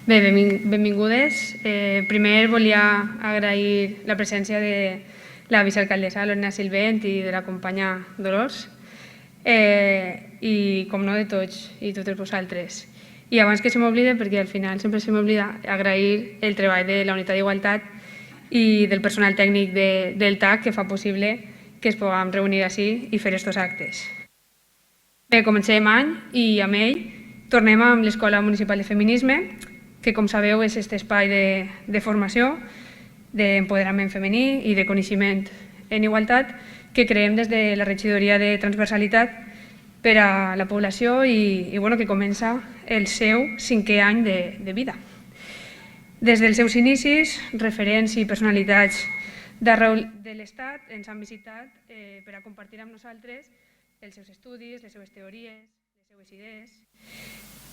Bé, benvingudes. Primer volia agrair la presència de la vicealcaldessa Lorena Silvent i de la companya Dolors i, com no, de tots i totes vosaltres. I abans que se m'oblide, perquè al final sempre se m'oblida, agrair el treball de la Unitat d'Igualtat i del personal tècnic del TAC que fa possible que es puguem reunir així i fer aquests actes. Bé, comencem any i amb ell tornem amb l'Escola Municipal de Feminisme, que com sabeu és aquest espai de formació, d'empoderament femení i de coneixement en igualtat que creem des de la regidoria de transversalitat per a la població i que comença el seu 5è any de vida. Des dels seus inicis, referents i personalitats d'arreu de l'Estat ens han visitat per a compartir amb nosaltres els seus estudis, les seves teories, les seves idees.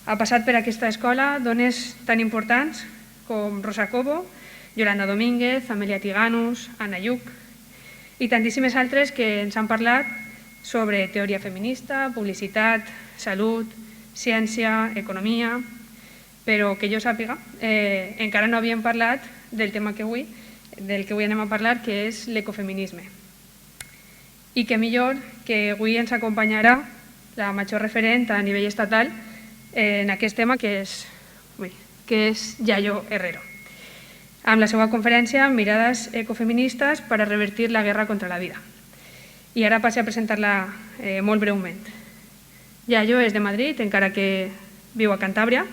Ha passat per aquesta escola dones tan importants com Rosa Cobo, Yolanda Domínguez, Amelia Tiganus, Anna Lluch i tantíssimes altres que ens han parlat sobre teoria feminista, publicitat, salut, ciència, economia, però que jo sàpiga, encara no havíem parlat del tema del que avui anem a parlar, que és l'ecofeminisme. I que millor que avui ens acompanyarà la major referent a nivell estatal en aquest tema, que és Yayo Herrero, amb la seva conferència Mirades ecofeministes per a revertir la guerra contra la vida. I ara passo a presentar-la molt breument. Yayo és de Madrid, encara que viu a Cantàbria.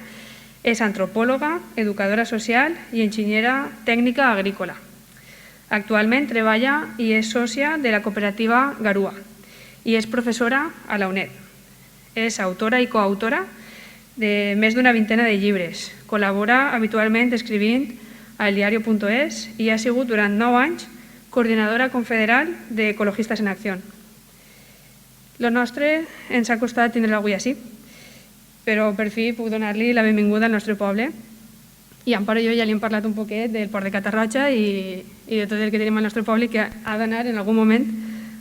És antropòloga, educadora social i enginyera tècnica agrícola. Actualment treballa i és sòcia de la cooperativa Garua i és professora a la UNED. És autora i coautora de més d'una vintena de llibres. Col·labora habitualment escrivint al diario.es i ha sigut durant 9 anys coordinadora confederal d'Ecologistes en Acció. Lo nostre ens ha costat tindre-la avui així, però per fi puc donar-li la benvinguda al nostre poble. I Amparo i jo ja li hem parlat un poquet del port de Catarroja i de tot el que tenim al nostre poble, que ha d'anar en algun moment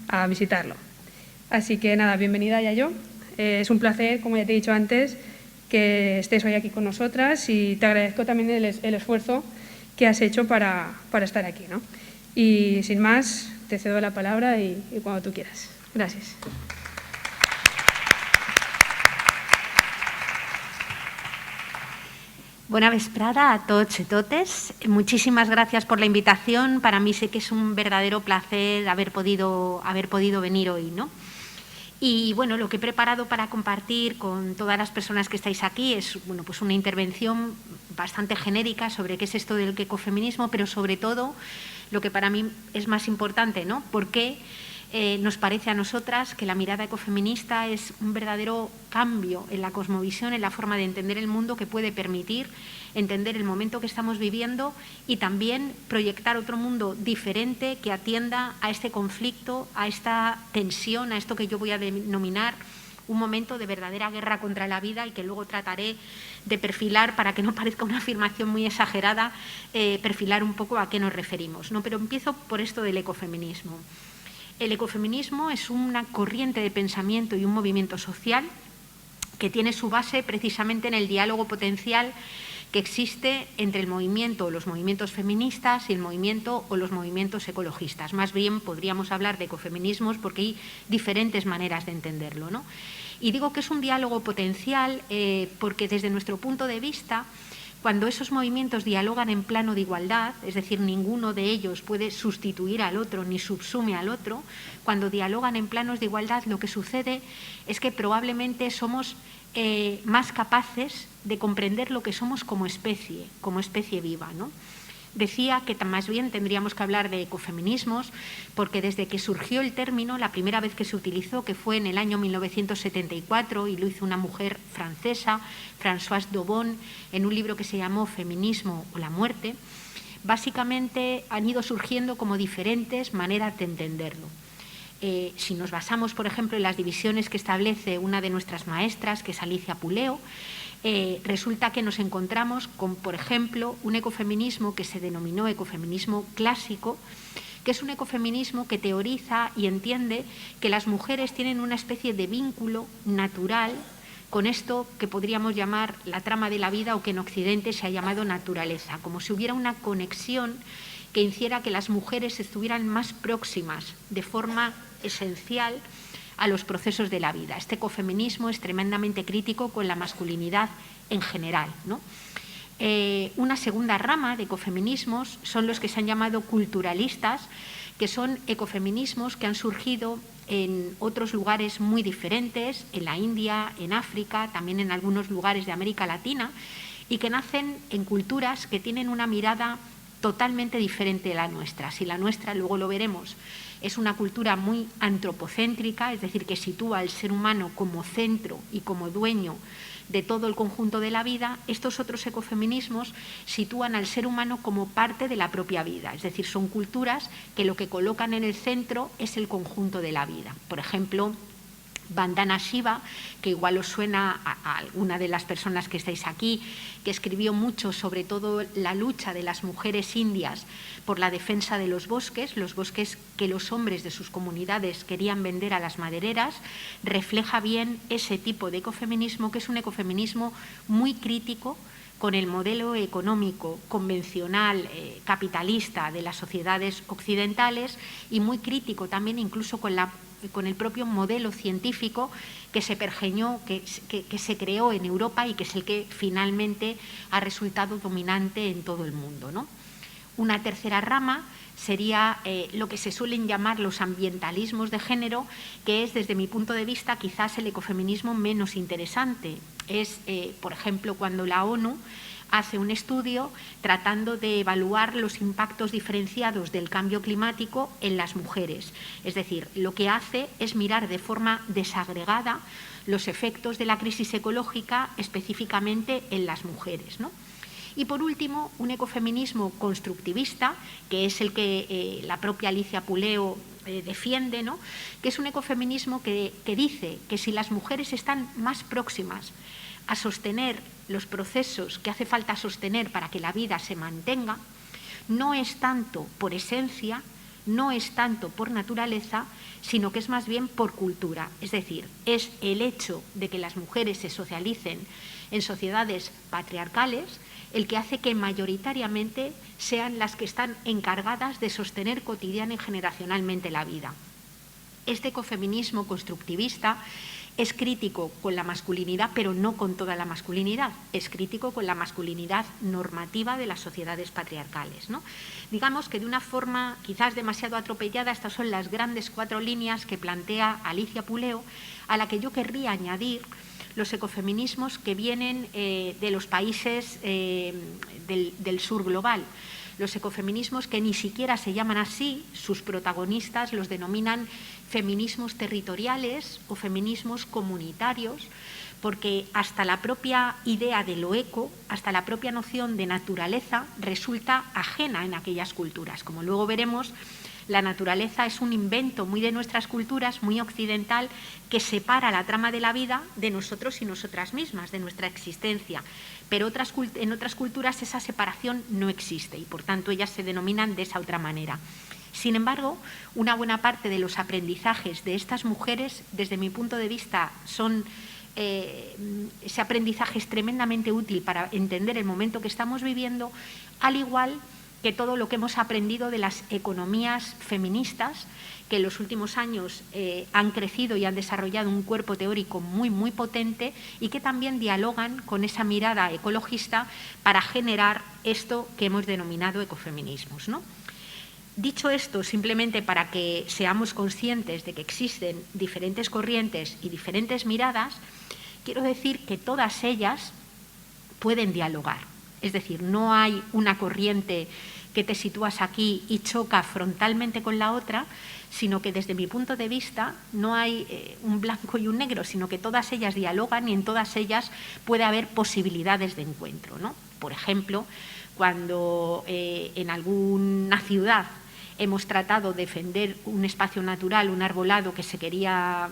a visitar-lo. Así que nada, bienvenida Yayo. Es un placer, como ya te he dicho antes, que estés hoy aquí con nosotras y te agradezco también el esfuerzo que has hecho para estar aquí, ¿no? Y sin más, te cedo la palabra y cuando tú quieras. Gracias. Bona vesprada a tots i totes. Muchísimas gracias por la invitación. Para mí sé que es un verdadero placer haber podido venir hoy, ¿no? Y bueno, lo que he preparado para compartir con todas las personas que estáis aquí es pues una intervención bastante genérica sobre qué es esto del ecofeminismo, pero sobre todo lo que para mí es más importante, ¿no? ¿Por qué nos parece a nosotras que la mirada ecofeminista es un verdadero cambio en la cosmovisión, en la forma de entender el mundo, que puede permitir entender el momento que estamos viviendo y también proyectar otro mundo diferente que atienda a este conflicto, a esta tensión, a esto que yo voy a denominar un momento de verdadera guerra contra la vida y que luego trataré de perfilar, para que no parezca una afirmación muy exagerada, perfilar un poco a qué nos referimos, ¿no? Pero empiezo por esto del ecofeminismo. El ecofeminismo es una corriente de pensamiento y un movimiento social que tiene su base precisamente en el diálogo potencial que existe entre el movimiento o los movimientos feministas y el movimiento o los movimientos ecologistas. Más bien podríamos hablar de ecofeminismos porque hay diferentes maneras de entenderlo, ¿no? Y digo que es un diálogo potencial porque desde nuestro punto de vista, cuando esos movimientos dialogan en plano de igualdad, es decir, ninguno de ellos puede sustituir al otro ni subsume al otro, cuando dialogan en planos de igualdad lo que sucede es que probablemente somos más capaces de comprender lo que somos como especie viva, ¿no? Decía que más bien tendríamos que hablar de ecofeminismos porque desde que surgió el término, la primera vez que se utilizó, que fue en el año 1974 y lo hizo una mujer francesa, Françoise Daubon, en un libro que se llamó Feminismo o la muerte, básicamente han ido surgiendo como diferentes maneras de entenderlo. Si nos basamos, por ejemplo, en las divisiones que establece una de nuestras maestras, que es Alicia Puleo, resulta que nos encontramos con, por ejemplo, un ecofeminismo que se denominó ecofeminismo clásico, que es un ecofeminismo que teoriza y entiende que las mujeres tienen una especie de vínculo natural con esto que podríamos llamar la trama de la vida o que en Occidente se ha llamado naturaleza, como si hubiera una conexión que hiciera que las mujeres estuvieran más próximas de forma esencial a los procesos de la vida. Este ecofeminismo es tremendamente crítico con la masculinidad en general, ¿no? Una segunda rama de ecofeminismos son los que se han llamado culturalistas, que son ecofeminismos que han surgido en otros lugares muy diferentes, en la India, en África, también en algunos lugares de América Latina, y que nacen en culturas que tienen una mirada totalmente diferente de la nuestra. Si la nuestra, luego lo veremos, es una cultura muy antropocéntrica, es decir, que sitúa al ser humano como centro y como dueño de todo el conjunto de la vida, estos otros ecofeminismos sitúan al ser humano como parte de la propia vida, es decir, son culturas que lo que colocan en el centro es el conjunto de la vida. Por ejemplo, Vandana Shiva, que igual os suena a alguna de las personas que estáis aquí, que escribió mucho sobre todo la lucha de las mujeres indias por la defensa de los bosques que los hombres de sus comunidades querían vender a las madereras, refleja bien ese tipo de ecofeminismo, que es un ecofeminismo muy crítico con el modelo económico convencional capitalista de las sociedades occidentales y muy crítico también incluso con el propio modelo científico que se pergeñó, que se creó en Europa y que es el que finalmente ha resultado dominante en todo el mundo, ¿no? Una tercera rama sería lo que se suelen llamar los ambientalismos de género, que es, desde mi punto de vista, quizás el ecofeminismo menos interesante. Es, por ejemplo, cuando la ONU hace un estudio tratando de evaluar los impactos diferenciados del cambio climático en las mujeres. Es decir, lo que hace es mirar de forma desagregada los efectos de la crisis ecológica específicamente en las mujeres, ¿no? Y por último, un ecofeminismo constructivista, que es el que la propia Alicia Puleo defiende, ¿no? Que es un ecofeminismo que dice que si las mujeres están más próximas a sostener los procesos que hace falta sostener para que la vida se mantenga, no es tanto por esencia, no es tanto por naturaleza, sino que es más bien por cultura. Es decir, es el hecho de que las mujeres se socialicen en sociedades patriarcales el que hace que mayoritariamente sean las que están encargadas de sostener cotidiana y generacionalmente la vida. Este ecofeminismo constructivista es crítico con la masculinidad, pero no con toda la masculinidad. Es crítico con la masculinidad normativa de las sociedades patriarcales, ¿no? Digamos que de una forma quizás demasiado atropellada, estas son las grandes 4 líneas que plantea Alicia Puleo, a la que yo querría añadir los ecofeminismos que vienen de los países del sur global. Los ecofeminismos que ni siquiera se llaman así, sus protagonistas los denominan feminismos territoriales o feminismos comunitarios, porque hasta la propia idea de lo eco, hasta la propia noción de naturaleza resulta ajena en aquellas culturas. Como luego veremos, la naturaleza es un invento muy de nuestras culturas, muy occidental, que separa la trama de la vida de nosotros y nosotras mismas, de nuestra existencia. Pero en otras culturas esa separación no existe y, por tanto, ellas se denominan de esa otra manera. Sin embargo, una buena parte de los aprendizajes de estas mujeres, desde mi punto de vista, son ese aprendizaje es tremendamente útil para entender el momento que estamos viviendo, al igual que todo lo que hemos aprendido de las economías feministas, que en los últimos años han crecido y han desarrollado un cuerpo teórico muy, muy potente y que también dialogan con esa mirada ecologista para generar esto que hemos denominado ecofeminismos, ¿no? Dicho esto, simplemente para que seamos conscientes de que existen diferentes corrientes y diferentes miradas, quiero decir que todas ellas pueden dialogar. Es decir, no hay una corriente que te sitúas aquí y choca frontalmente con la otra, sino que desde mi punto de vista no hay un blanco y un negro, sino que todas ellas dialogan y en todas ellas puede haber posibilidades de encuentro, ¿no? Por ejemplo, cuando en alguna ciudad hemos tratado de defender un espacio natural, un arbolado que se quería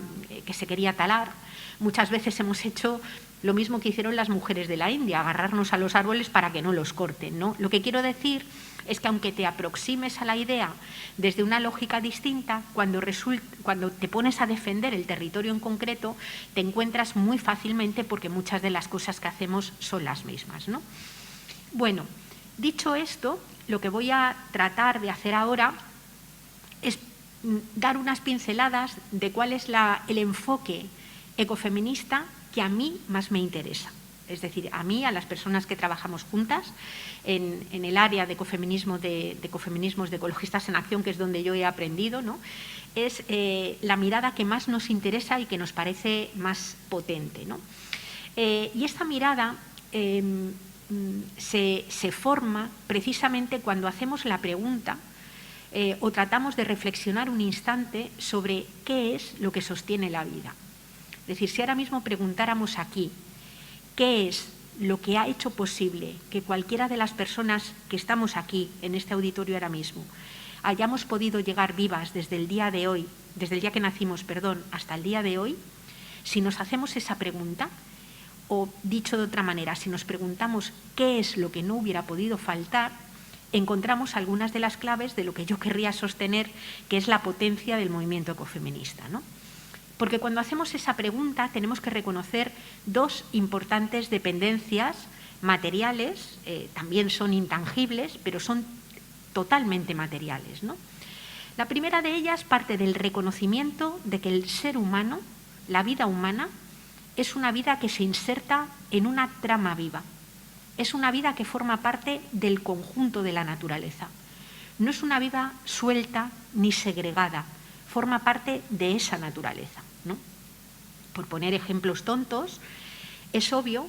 talar. Muchas veces hemos hecho lo mismo que hicieron las mujeres de la India, agarrarnos a los árboles para que no los corten, ¿no? Lo que quiero decir es que aunque te aproximes a la idea desde una lógica distinta, cuando te pones a defender el territorio en concreto, te encuentras muy fácilmente porque muchas de las cosas que hacemos son las mismas, ¿no? Bueno, dicho esto, lo que voy a tratar de hacer ahora es dar unas pinceladas de cuál es el enfoque ecofeminista que a mí más me interesa. Es decir, a mí, a las personas que trabajamos juntas en el área de ecofeminismos de Ecologistas en Acción, que es donde yo he aprendido, ¿no? Es la mirada que más nos interesa y que nos parece más potente, ¿no? Y esta mirada se forma precisamente cuando hacemos la pregunta o tratamos de reflexionar un instante sobre qué es lo que sostiene la vida. Es decir, si ahora mismo preguntáramos aquí qué es lo que ha hecho posible que cualquiera de las personas que estamos aquí en este auditorio ahora mismo hayamos podido llegar vivas desde el día de hoy, desde el día que nacimos, perdón, hasta el día de hoy, si nos hacemos esa pregunta, o dicho de otra manera, si nos preguntamos qué es lo que no hubiera podido faltar, encontramos algunas de las claves de lo que yo querría sostener, que es la potencia del movimiento ecofeminista, ¿no? Porque cuando hacemos esa pregunta tenemos que reconocer dos importantes dependencias materiales, también son intangibles, pero son totalmente materiales, ¿no? La primera de ellas parte del reconocimiento de que el ser humano, la vida humana, es una vida que se inserta en una trama viva. Es una vida que forma parte del conjunto de la naturaleza. No es una vida suelta ni segregada, forma parte de esa naturaleza, ¿no? Por poner ejemplos tontos, es obvio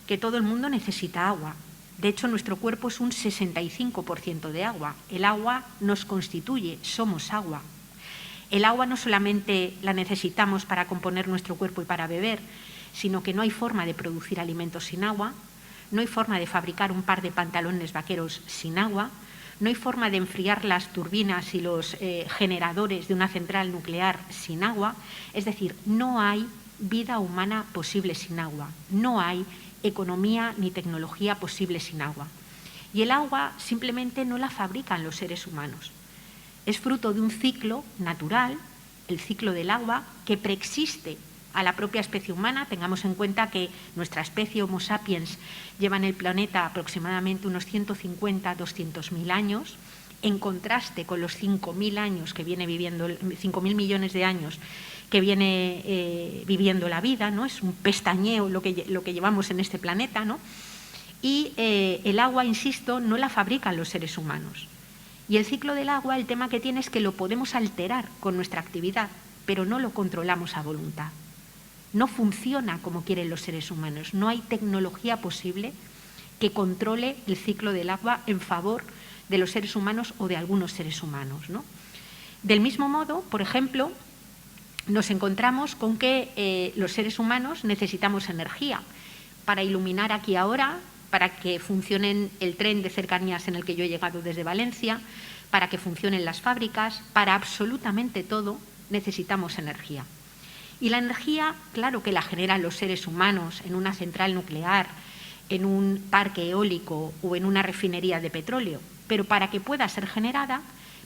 que todo el mundo necesita agua. De hecho, nuestro cuerpo es un 65% de agua. El agua nos constituye, somos agua. El agua no solamente la necesitamos para componer nuestro cuerpo y para beber, sino que no hay forma de producir alimentos sin agua, no hay forma de fabricar un par de pantalones vaqueros sin agua, no hay forma de enfriar las turbinas y los generadores de una central nuclear sin agua. Es decir, no hay vida humana posible sin agua, no hay economía ni tecnología posible sin agua. Y el agua simplemente no la fabrican los seres humanos. Es fruto de un ciclo natural, el ciclo del agua, que preexiste a la propia especie humana. Tengamos en cuenta que nuestra especie Homo sapiens lleva en el planeta aproximadamente unos 150-200.000 años, en contraste con los 5.000 años que viene viviendo, 5.000 millones de años que viene viviendo la vida, ¿no? Es un pestañeo lo que llevamos en este planeta, ¿no? Y el agua, insisto, no la fabrican los seres humanos. Y el ciclo del agua, el tema que tiene es que lo podemos alterar con nuestra actividad, pero no lo controlamos a voluntad. No funciona como quieren los seres humanos. No hay tecnología posible que controle el ciclo del agua en favor de los seres humanos o de algunos seres humanos, ¿no? Del mismo modo, por ejemplo, nos encontramos con que los seres humanos necesitamos energía para iluminar aquí ahora, para que funcione el tren de cercanías en el que yo he llegado desde Valencia, para que funcionen las fábricas, para absolutamente todo necesitamos energía. Y la energía, claro que la generan los seres humanos en una central nuclear, en un parque eólico o en una refinería de petróleo, pero para que pueda ser generada,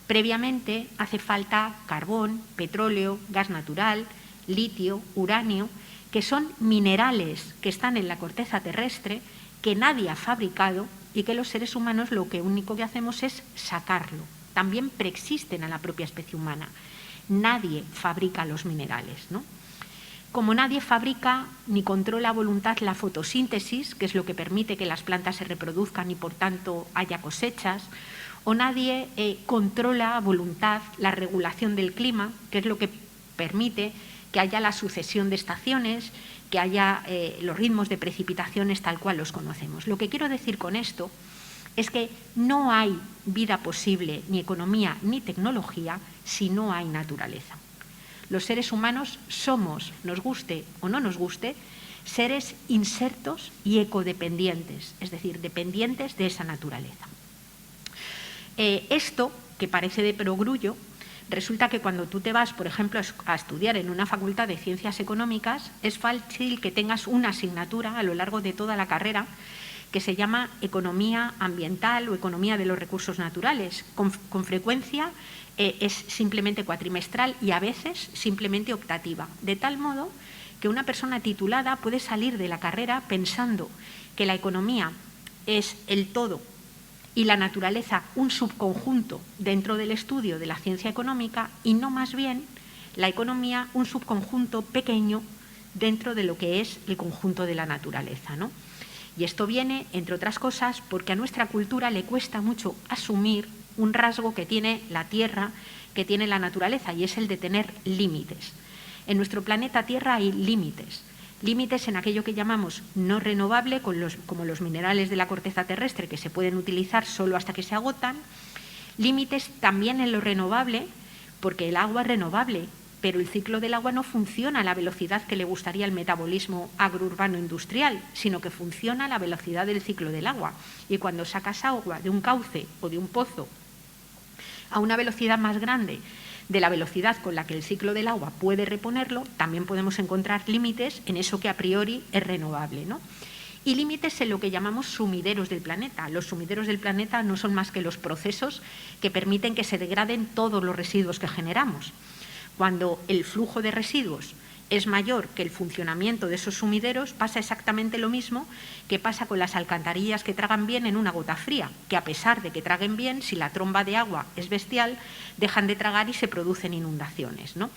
previamente hace falta carbón, petróleo, gas natural, litio, uranio, que son minerales que están en la corteza terrestre, que nadie ha fabricado y que los seres humanos lo único que hacemos es sacarlo. También preexisten a la propia especie humana. Nadie fabrica los minerales, ¿no? Como nadie fabrica ni controla a voluntad la fotosíntesis, que es lo que permite que las plantas se reproduzcan y por tanto haya cosechas, o nadie controla a voluntad la regulación del clima, que es lo que permite que haya la sucesión de estaciones, que haya los ritmos de precipitaciones tal cual los conocemos. Lo que quiero decir con esto es que no hay vida posible, ni economía, ni tecnología, si no hay naturaleza. Los seres humanos somos, nos guste o no nos guste, seres insertos y ecodependientes, es decir, dependientes de esa naturaleza. Esto que parece de perogrullo, resulta que cuando tú te vas, por ejemplo, a estudiar en una facultad de Ciencias Económicas, es fácil que tengas una asignatura a lo largo de toda la carrera que se llama Economía Ambiental o Economía de los Recursos Naturales. Con frecuencia es simplemente cuatrimestral y a veces simplemente optativa, de tal modo que una persona titulada puede salir de la carrera pensando que la economía es el todo y la naturaleza un subconjunto dentro del estudio de la ciencia económica y no más bien la economía un subconjunto pequeño dentro de lo que es el conjunto de la naturaleza, ¿no? Y esto viene, entre otras cosas, porque a nuestra cultura le cuesta mucho asumir un rasgo que tiene la Tierra, que tiene la naturaleza, y es el de tener límites. En nuestro planeta Tierra hay límites. Límites en aquello que llamamos no renovable, como los minerales de la corteza terrestre, que se pueden utilizar solo hasta que se agotan. Límites también en lo renovable, porque el agua es renovable, pero el ciclo del agua no funciona a la velocidad que le gustaría el metabolismo agrourbano industrial, sino que funciona a la velocidad del ciclo del agua. Y cuando sacas agua de un cauce o de un pozo a una velocidad más grande de la velocidad con la que el ciclo del agua puede reponerlo, también podemos encontrar límites en eso que a priori es renovable, ¿no? Y límites en lo que llamamos sumideros del planeta. Los sumideros del planeta no son más que los procesos que permiten que se degraden todos los residuos que generamos. Cuando el flujo de residuos es mayor que el funcionamiento de esos sumideros, pasa exactamente lo mismo que pasa con las alcantarillas que tragan bien en una gota fría, que a pesar de que traguen bien, si la tromba de agua es bestial, dejan de tragar y se producen inundaciones, ¿no?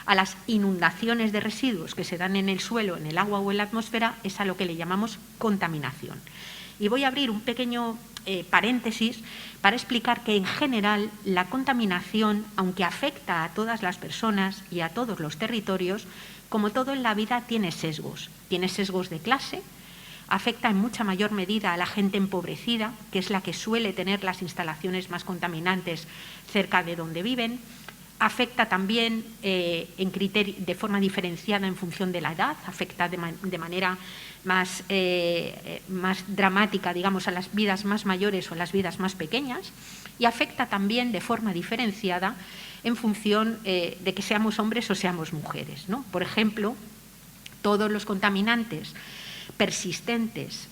A las inundaciones de residuos que se dan en el suelo, en el agua o en la atmósfera, es a lo que le llamamos contaminación. Y voy a abrir un pequeño paréntesis para explicar que en general la contaminación, aunque afecta a todas las personas y a todos los territorios, como todo en la vida tiene sesgos de clase, afecta en mucha mayor medida a la gente empobrecida, que es la que suele tener las instalaciones más contaminantes cerca de donde viven, afecta también de forma diferenciada en función de la edad, afecta de manera más dramática, digamos, a las vidas más mayores o a las vidas más pequeñas, y afecta también de forma diferenciada en función de que seamos hombres o seamos mujeres, ¿no? Por ejemplo, todos los contaminantes persistentes,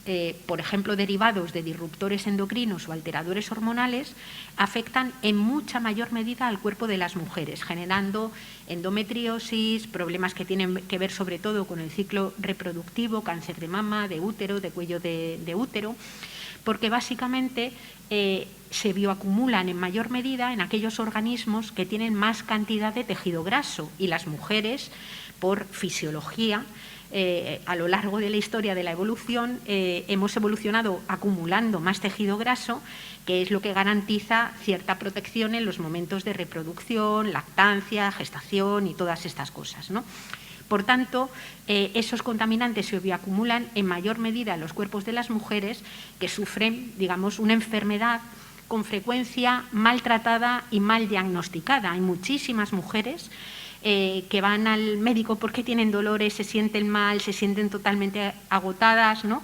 por ejemplo, derivados de disruptores endocrinos o alteradores hormonales, afectan en mucha mayor medida al cuerpo de las mujeres, generando endometriosis, problemas que tienen que ver sobre todo con el ciclo reproductivo, cáncer de mama, de útero, de cuello de útero, porque básicamente se bioacumulan en mayor medida en aquellos organismos que tienen más cantidad de tejido graso, y las mujeres, por fisiología, a lo largo de la historia de la evolución, hemos evolucionado acumulando más tejido graso, que es lo que garantiza cierta protección en los momentos de reproducción, lactancia, gestación y todas estas cosas, ¿no? Por tanto, esos contaminantes se bioacumulan en mayor medida en los cuerpos de las mujeres, que sufren, digamos, una enfermedad con frecuencia maltratada y mal diagnosticada. Hay muchísimas mujeres que van al médico porque tienen dolores, se sienten mal, se sienten totalmente agotadas, ¿no?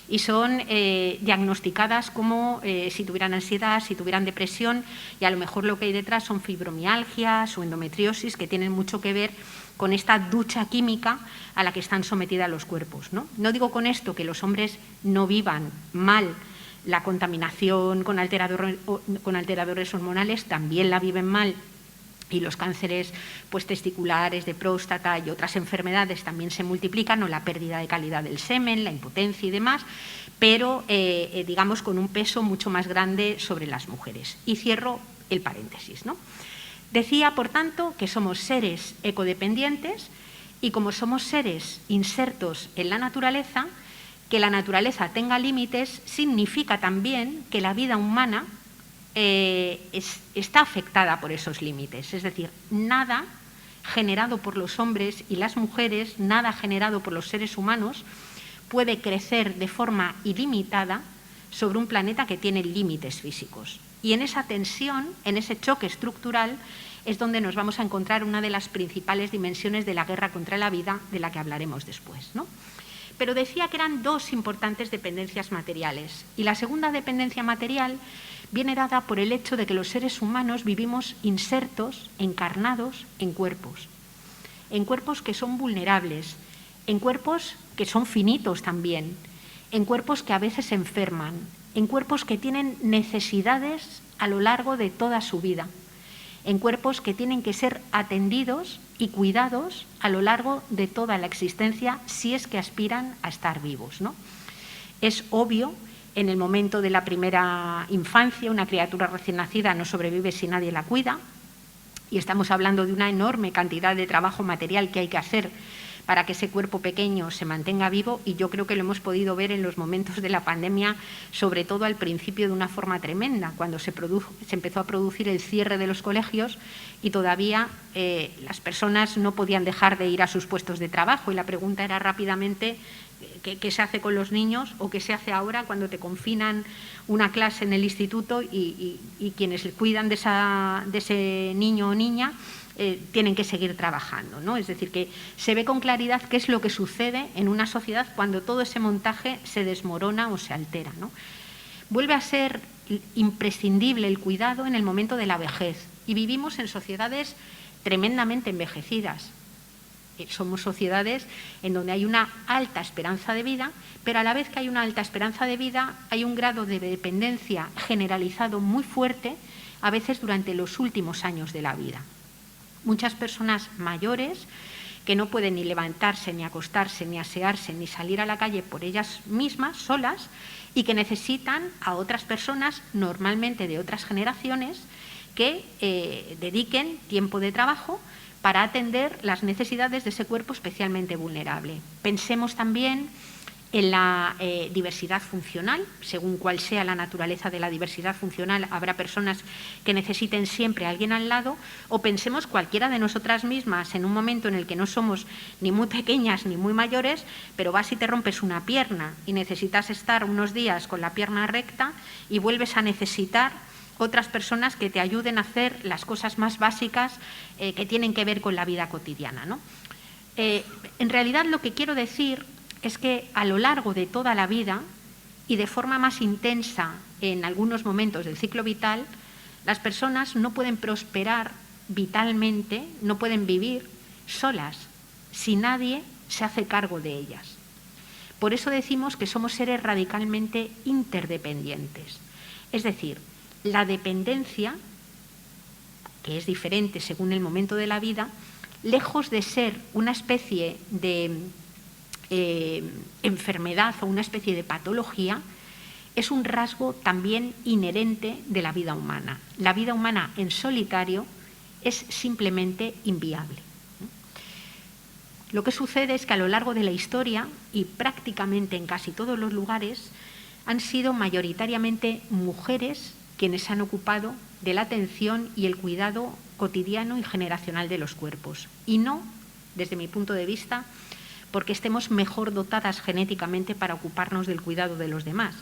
Y son diagnosticadas como si tuvieran ansiedad, si tuvieran depresión, y a lo mejor lo que hay detrás son fibromialgias o endometriosis, que tienen mucho que ver con esta ducha química a la que están sometidas los cuerpos, ¿no? No digo con esto que los hombres no vivan mal la contaminación con alteradores hormonales, también la viven mal, y los cánceres pues, testiculares, de próstata y otras enfermedades también se multiplican, o la pérdida de calidad del semen, la impotencia y demás, pero digamos con un peso mucho más grande sobre las mujeres. Y cierro el paréntesis, ¿no? Decía, por tanto, que somos seres ecodependientes, y como somos seres insertos en la naturaleza, que la naturaleza tenga límites significa también que la vida humana está afectada por esos límites. Es decir, nada generado por los hombres y las mujeres, nada generado por los seres humanos, puede crecer de forma ilimitada sobre un planeta que tiene límites físicos. Y en esa tensión, en ese choque estructural, es donde nos vamos a encontrar una de las principales dimensiones de la guerra contra la vida, de la que hablaremos después, ¿no? Pero decía que eran dos importantes dependencias materiales. Y la segunda dependencia material viene dada por el hecho de que los seres humanos vivimos insertos, encarnados en cuerpos que son vulnerables, en cuerpos que son finitos también, en cuerpos que a veces se enferman, en cuerpos que tienen necesidades a lo largo de toda su vida, en cuerpos que tienen que ser atendidos y cuidados a lo largo de toda la existencia si es que aspiran a estar vivos, ¿no? Es obvio, en el momento de la primera infancia, una criatura recién nacida no sobrevive si nadie la cuida, y estamos hablando de una enorme cantidad de trabajo material que hay que hacer para que ese cuerpo pequeño se mantenga vivo, y yo creo que lo hemos podido ver en los momentos de la pandemia, sobre todo al principio de una forma tremenda, cuando se empezó a producir el cierre de los colegios y todavía las personas no podían dejar de ir a sus puestos de trabajo, y la pregunta era rápidamente qué se hace con los niños o qué se hace ahora cuando te confinan una clase en el instituto y quienes cuidan de ese niño o niña tienen que seguir trabajando, ¿no? Es decir, que se ve con claridad qué es lo que sucede en una sociedad cuando todo ese montaje se desmorona o se altera, ¿no? Vuelve a ser imprescindible el cuidado en el momento de la vejez, y vivimos en sociedades tremendamente envejecidas. Somos sociedades en donde hay una alta esperanza de vida, pero a la vez que hay una alta esperanza de vida hay un grado de dependencia generalizado muy fuerte, a veces durante los últimos años de la vida. Muchas personas mayores que no pueden ni levantarse, ni acostarse, ni asearse, ni salir a la calle por ellas mismas, solas, y que necesitan a otras personas, normalmente de otras generaciones, que dediquen tiempo de trabajo para atender las necesidades de ese cuerpo especialmente vulnerable. Pensemos también en la diversidad funcional. Según cuál sea la naturaleza de la diversidad funcional, habrá personas que necesiten siempre a alguien al lado, o pensemos cualquiera de nosotras mismas en un momento en el que no somos ni muy pequeñas ni muy mayores, pero vas y te rompes una pierna y necesitas estar unos días con la pierna recta y vuelves a necesitar otras personas que te ayuden a hacer las cosas más básicas que tienen que ver con la vida cotidiana, ¿no? En realidad lo que quiero decir es que a lo largo de toda la vida y de forma más intensa en algunos momentos del ciclo vital, las personas no pueden prosperar vitalmente, no pueden vivir solas si nadie se hace cargo de ellas. Por eso decimos que somos seres radicalmente interdependientes. Es decir, la dependencia, que es diferente según el momento de la vida, lejos de ser una especie de enfermedad o una especie de patología, es un rasgo también inherente de la vida humana. La vida humana en solitario es simplemente inviable. Lo que sucede es que a lo largo de la historia, y prácticamente en casi todos los lugares, han sido mayoritariamente mujeres quienes se han ocupado de la atención y el cuidado cotidiano y generacional de los cuerpos. Y no, desde mi punto de vista, porque estemos mejor dotadas genéticamente para ocuparnos del cuidado de los demás,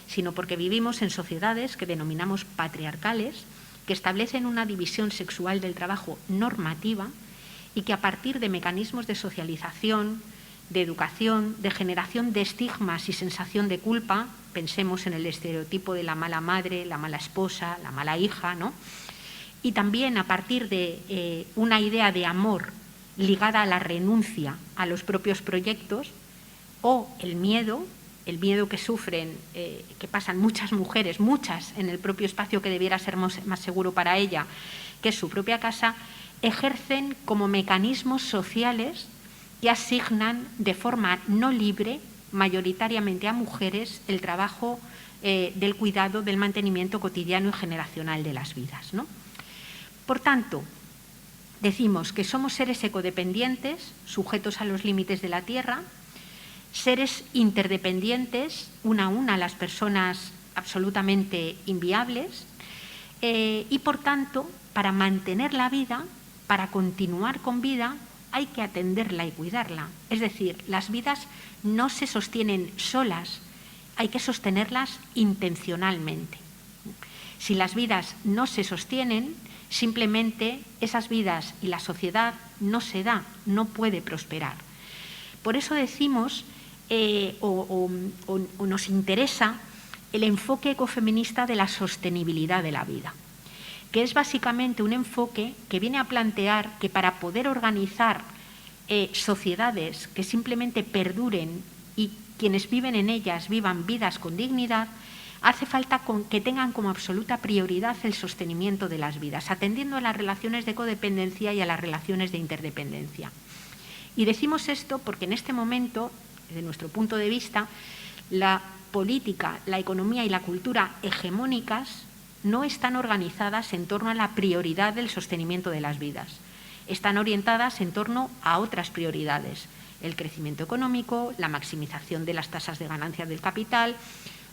sino porque vivimos en sociedades que denominamos patriarcales, que establecen una división sexual del trabajo normativa y que a partir de mecanismos de socialización, de educación, de generación de estigmas y sensación de culpa, pensemos en el estereotipo de la mala madre, la mala esposa, la mala hija, ¿no? Y también a partir de una idea de amor ligada a la renuncia a los propios proyectos, o el miedo que sufren, que pasan muchas mujeres, muchas en el propio espacio que debiera ser más seguro para ella, que es su propia casa, ejercen como mecanismos sociales que asignan de forma no libre, mayoritariamente a mujeres, el trabajo del cuidado, del mantenimiento cotidiano y generacional de las vidas, ¿no? Por tanto, decimos que somos seres ecodependientes, sujetos a los límites de la Tierra, seres interdependientes, una a una las personas absolutamente inviables, y por tanto, para mantener la vida, para continuar con vida, hay que atenderla y cuidarla. Es decir, las vidas no se sostienen solas, hay que sostenerlas intencionalmente. Si las vidas no se sostienen, simplemente esas vidas y la sociedad no se da, no puede prosperar. Por eso decimos, o nos interesa el enfoque ecofeminista de la sostenibilidad de la vida, que es básicamente un enfoque que viene a plantear que para poder organizar sociedades que simplemente perduren y quienes viven en ellas vivan vidas con dignidad, hace falta que tengan como absoluta prioridad el sostenimiento de las vidas, atendiendo a las relaciones de codependencia y a las relaciones de interdependencia. Y decimos esto porque en este momento, desde nuestro punto de vista, la política, la economía y la cultura hegemónicas no están organizadas en torno a la prioridad del sostenimiento de las vidas. Están orientadas en torno a otras prioridades: el crecimiento económico, la maximización de las tasas de ganancia del capital,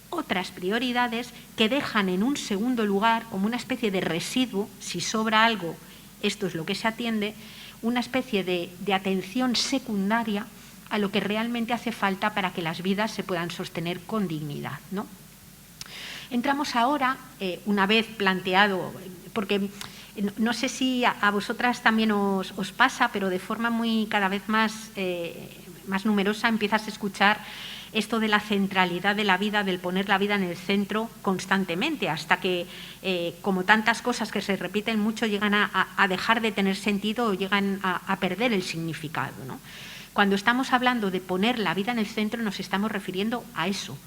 otras prioridades que dejan en un segundo lugar, como una especie de residuo, si sobra algo, esto es lo que se atiende, una especie de atención secundaria a lo que realmente hace falta para que las vidas se puedan sostener con dignidad, ¿no? Entramos ahora, una vez planteado, porque no sé si a vosotras también os pasa, pero de forma muy cada vez más numerosa empiezas a escuchar esto de la centralidad de la vida, del poner la vida en el centro constantemente, hasta que, como tantas cosas que se repiten mucho, llegan a dejar de tener sentido o llegan a perder el significado, ¿no? Cuando estamos hablando de poner la vida en el centro, nos estamos refiriendo a eso,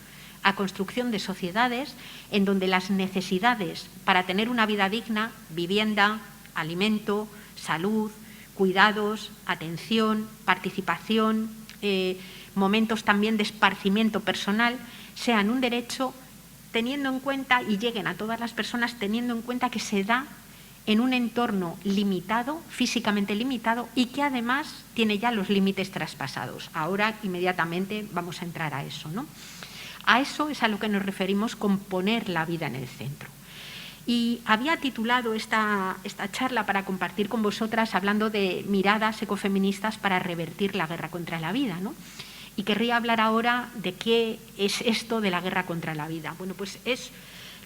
a construcción de sociedades en donde las necesidades para tener una vida digna, vivienda, alimento, salud, cuidados, atención, participación, momentos también de esparcimiento personal, sean un derecho, teniendo en cuenta, y lleguen a todas las personas teniendo en cuenta que se da en un entorno limitado, físicamente limitado, y que además tiene ya los límites traspasados. Ahora inmediatamente vamos a entrar a eso, ¿no? A eso es a lo que nos referimos con poner la vida en el centro. Y había titulado esta charla para compartir con vosotras hablando de miradas ecofeministas para revertir la guerra contra la vida, ¿no? Y querría hablar ahora de qué es esto de la guerra contra la vida. Bueno, pues es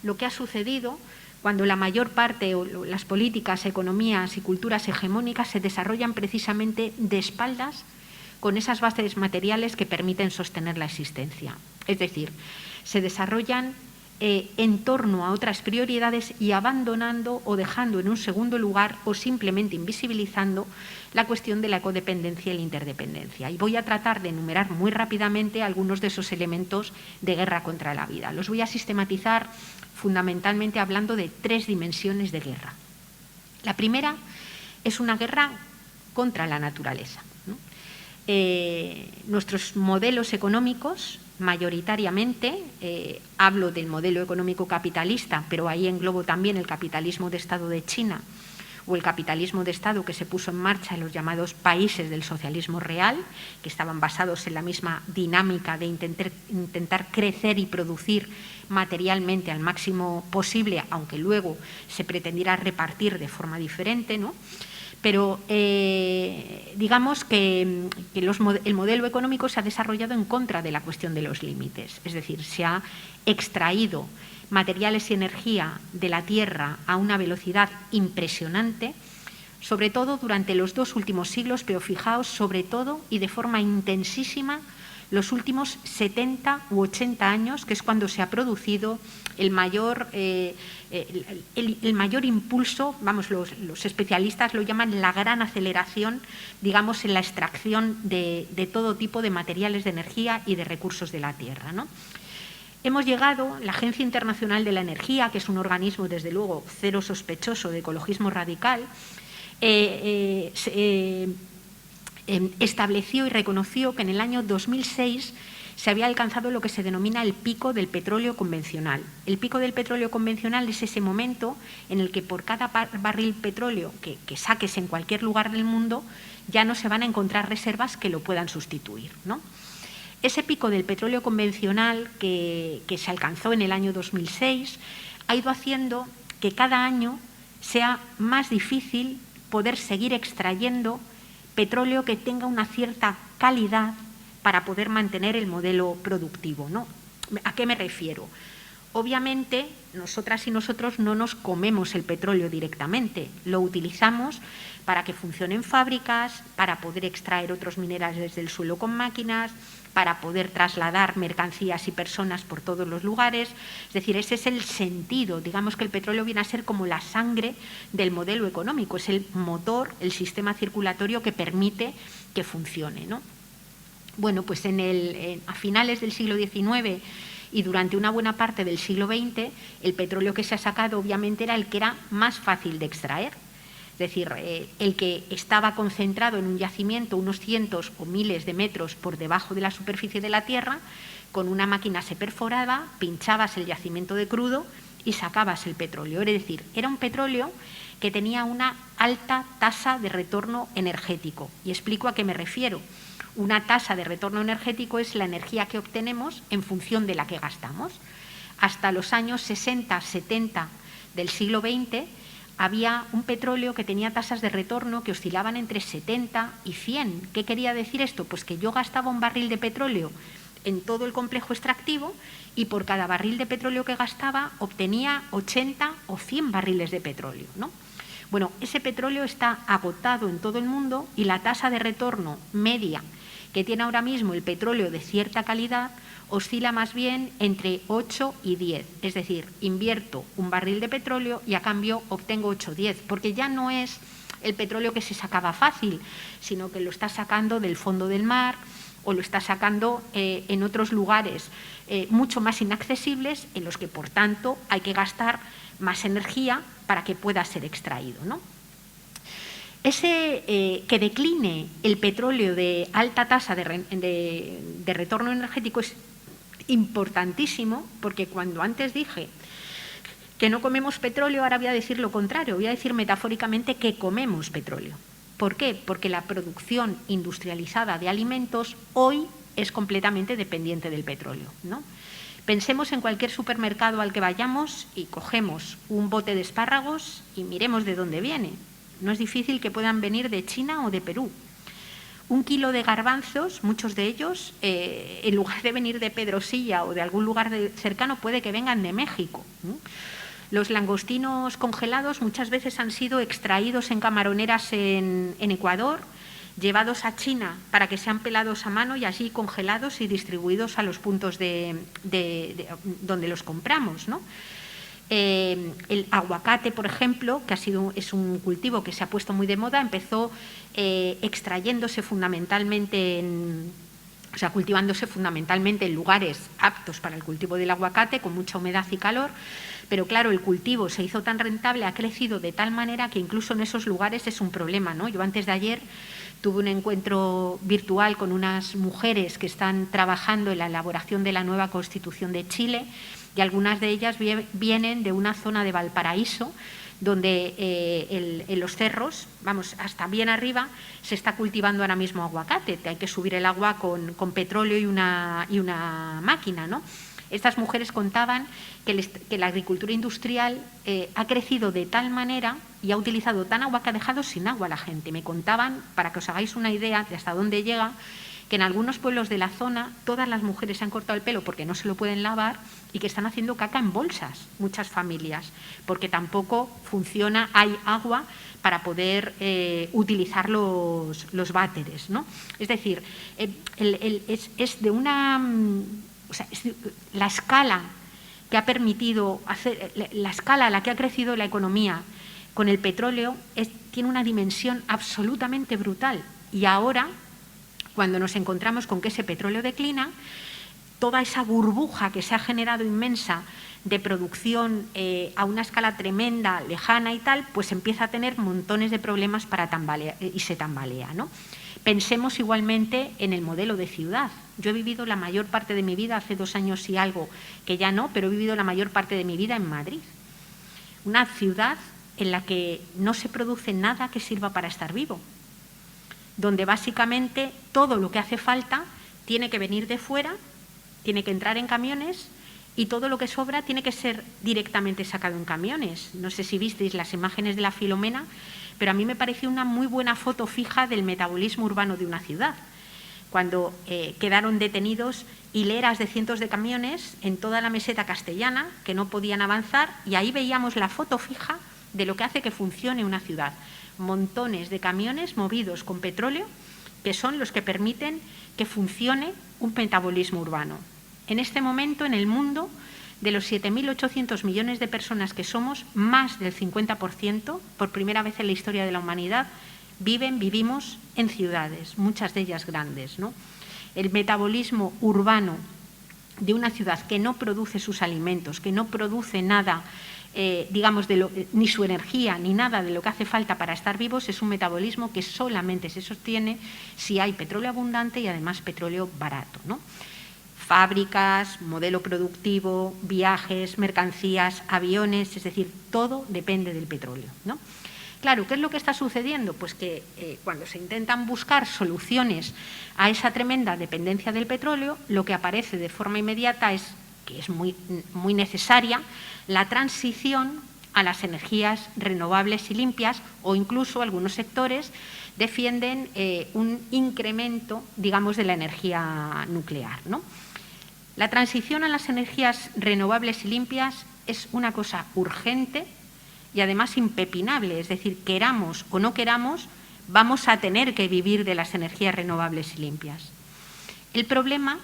lo que ha sucedido cuando la mayor parte o las políticas, economías y culturas hegemónicas se desarrollan precisamente de espaldas con esas bases materiales que permiten sostener la existencia. Es decir, se desarrollan en torno a otras prioridades y abandonando o dejando en un segundo lugar o simplemente invisibilizando la cuestión de la codependencia y la interdependencia. Y voy a tratar de enumerar muy rápidamente algunos de esos elementos de guerra contra la vida. Los voy a sistematizar fundamentalmente hablando de 3 dimensiones de guerra. La primera es una guerra contra la naturaleza, ¿no? Nuestros modelos económicos, mayoritariamente, hablo del modelo económico capitalista, pero ahí englobo también el capitalismo de Estado de China o el capitalismo de Estado que se puso en marcha en los llamados países del socialismo real, que estaban basados en la misma dinámica de intentar crecer y producir materialmente al máximo posible, aunque luego se pretendiera repartir de forma diferente, ¿no? Pero digamos que el modelo económico se ha desarrollado en contra de la cuestión de los límites, es decir, se ha extraído materiales y energía de la tierra a una velocidad impresionante, sobre todo durante los 2 últimos siglos, pero fijaos, sobre todo y de forma intensísima, los últimos 70 u 80 años, que es cuando se ha producido el mayor impulso, vamos, los especialistas lo llaman la gran aceleración, digamos, en la extracción de todo tipo de materiales de energía y de recursos de la tierra, ¿no? Hemos llegado, la Agencia Internacional de la Energía, que es un organismo, desde luego, cero sospechoso de ecologismo radical, estableció y reconoció que en el año 2006 se había alcanzado lo que se denomina el pico del petróleo convencional. El pico del petróleo convencional es ese momento en el que por cada barril petróleo que saques en cualquier lugar del mundo ya no se van a encontrar reservas que lo puedan sustituir, ¿no? Ese pico del petróleo convencional que se alcanzó en el año 2006 ha ido haciendo que cada año sea más difícil poder seguir extrayendo petróleo que tenga una cierta calidad para poder mantener el modelo productivo, ¿no? ¿A qué me refiero? Obviamente, nosotras y nosotros no nos comemos el petróleo directamente, lo utilizamos para que funcionen fábricas, para poder extraer otros minerales del suelo con máquinas, para poder trasladar mercancías y personas por todos los lugares. Es decir, ese es el sentido. Digamos que el petróleo viene a ser como la sangre del modelo económico, es el motor, el sistema circulatorio que permite que funcione, ¿no? Bueno, pues a finales del siglo XIX y durante una buena parte del siglo XX, el petróleo que se ha sacado obviamente era el que era más fácil de extraer. Es decir, el que estaba concentrado en un yacimiento unos cientos o miles de metros por debajo de la superficie de la Tierra, con una máquina se perforaba, pinchabas el yacimiento de crudo y sacabas el petróleo. Es decir, era un petróleo que tenía una alta tasa de retorno energético. Y explico a qué me refiero. Una tasa de retorno energético es la energía que obtenemos en función de la que gastamos. Hasta los años 60, 70 del siglo XX, había un petróleo que tenía tasas de retorno que oscilaban entre 70 y 100. ¿Qué quería decir esto? Pues que yo gastaba un barril de petróleo en todo el complejo extractivo y por cada barril de petróleo que gastaba obtenía 80 o 100 barriles de petróleo, ¿no? Bueno, ese petróleo está agotado en todo el mundo y la tasa de retorno media que tiene ahora mismo el petróleo de cierta calidad oscila más bien entre 8 y 10. Es decir, invierto un barril de petróleo y a cambio obtengo 8 o 10, porque ya no es el petróleo que se sacaba fácil, sino que lo está sacando del fondo del mar o lo está sacando en otros lugares mucho más inaccesibles, en los que, por tanto, hay que gastar más energía para que pueda ser extraído, ¿no? Que decline el petróleo de alta tasa de retorno energético es importantísimo, porque cuando antes dije que no comemos petróleo, ahora voy a decir lo contrario, voy a decir metafóricamente que comemos petróleo. ¿Por qué? Porque la producción industrializada de alimentos hoy es completamente dependiente del petróleo, ¿no? Pensemos en cualquier supermercado al que vayamos y cogemos un bote de espárragos y miremos de dónde viene. No es difícil que puedan venir de China o de Perú. Un kilo de garbanzos, muchos de ellos, en lugar de venir de Pedrosilla o de algún lugar cercano, puede que vengan de México. Los langostinos congelados muchas veces han sido extraídos en camaroneras en Ecuador, llevados a China para que sean pelados a mano y allí congelados y distribuidos a los puntos donde los compramos, ¿no? El aguacate, por ejemplo, que es un cultivo que se ha puesto muy de moda, empezó extrayéndose fundamentalmente cultivándose fundamentalmente en lugares aptos para el cultivo del aguacate, con mucha humedad y calor, pero claro, el cultivo se hizo tan rentable, ha crecido de tal manera que incluso en esos lugares es un problema, ¿no? Yo antes de ayer tuve un encuentro virtual con unas mujeres que están trabajando en la elaboración de la nueva Constitución de Chile, y algunas de ellas vienen de una zona de Valparaíso, donde en los cerros, vamos, hasta bien arriba, se está cultivando ahora mismo aguacate. Hay que subir el agua con petróleo y una máquina, ¿no? Estas mujeres contaban que la agricultura industrial ha crecido de tal manera y ha utilizado tan agua que ha dejado sin agua a la gente. Me contaban, para que os hagáis una idea de hasta dónde llega, que en algunos pueblos de la zona todas las mujeres se han cortado el pelo porque no se lo pueden lavar y que están haciendo caca en bolsas, muchas familias, porque tampoco funciona, hay agua para poder utilizar los váteres, ¿no? Es decir, es de una... O sea, la escala que ha permitido hacer, la escala a la que ha crecido la economía con el petróleo tiene una dimensión absolutamente brutal. Y ahora, cuando nos encontramos con que ese petróleo declina, toda esa burbuja que se ha generado inmensa de producción a una escala tremenda, lejana y tal, pues empieza a tener montones de problemas y se tambalea, ¿no? Pensemos igualmente en el modelo de ciudad. Yo he vivido la mayor parte de mi vida, hace 2 años y algo, que ya no, pero he vivido la mayor parte de mi vida en Madrid. Una ciudad en la que no se produce nada que sirva para estar vivo, donde básicamente todo lo que hace falta tiene que venir de fuera, tiene que entrar en camiones y todo lo que sobra tiene que ser directamente sacado en camiones. No sé si visteis las imágenes de la Filomena, pero a mí me pareció una muy buena foto fija del metabolismo urbano de una ciudad. cuando quedaron detenidos hileras de cientos de camiones en toda la meseta castellana que no podían avanzar, y ahí veíamos la foto fija de lo que hace que funcione una ciudad. Montones de camiones movidos con petróleo que son los que permiten que funcione un metabolismo urbano. En este momento, en el mundo, de los 7.800 millones de personas que somos, más del 50%, por primera vez en la historia de la humanidad, vivimos en ciudades, muchas de ellas grandes, ¿no? El metabolismo urbano de una ciudad que no produce sus alimentos, que no produce nada, digamos, ni su energía, ni nada de lo que hace falta para estar vivos, es un metabolismo que solamente se sostiene si hay petróleo abundante y además petróleo barato, ¿no? Fábricas, modelo productivo, viajes, mercancías, aviones, es decir, todo depende del petróleo, ¿no? Claro, ¿qué es lo que está sucediendo? Pues que cuando se intentan buscar soluciones a esa tremenda dependencia del petróleo, lo que aparece de forma inmediata es, que es muy necesaria, la transición a las energías renovables y limpias, o incluso algunos sectores defienden un incremento, digamos, de la energía nuclear, ¿no? La transición a las energías renovables y limpias es una cosa urgente y además impepinable, es decir, queramos o no queramos, vamos a tener que vivir de las energías renovables y limpias. El problema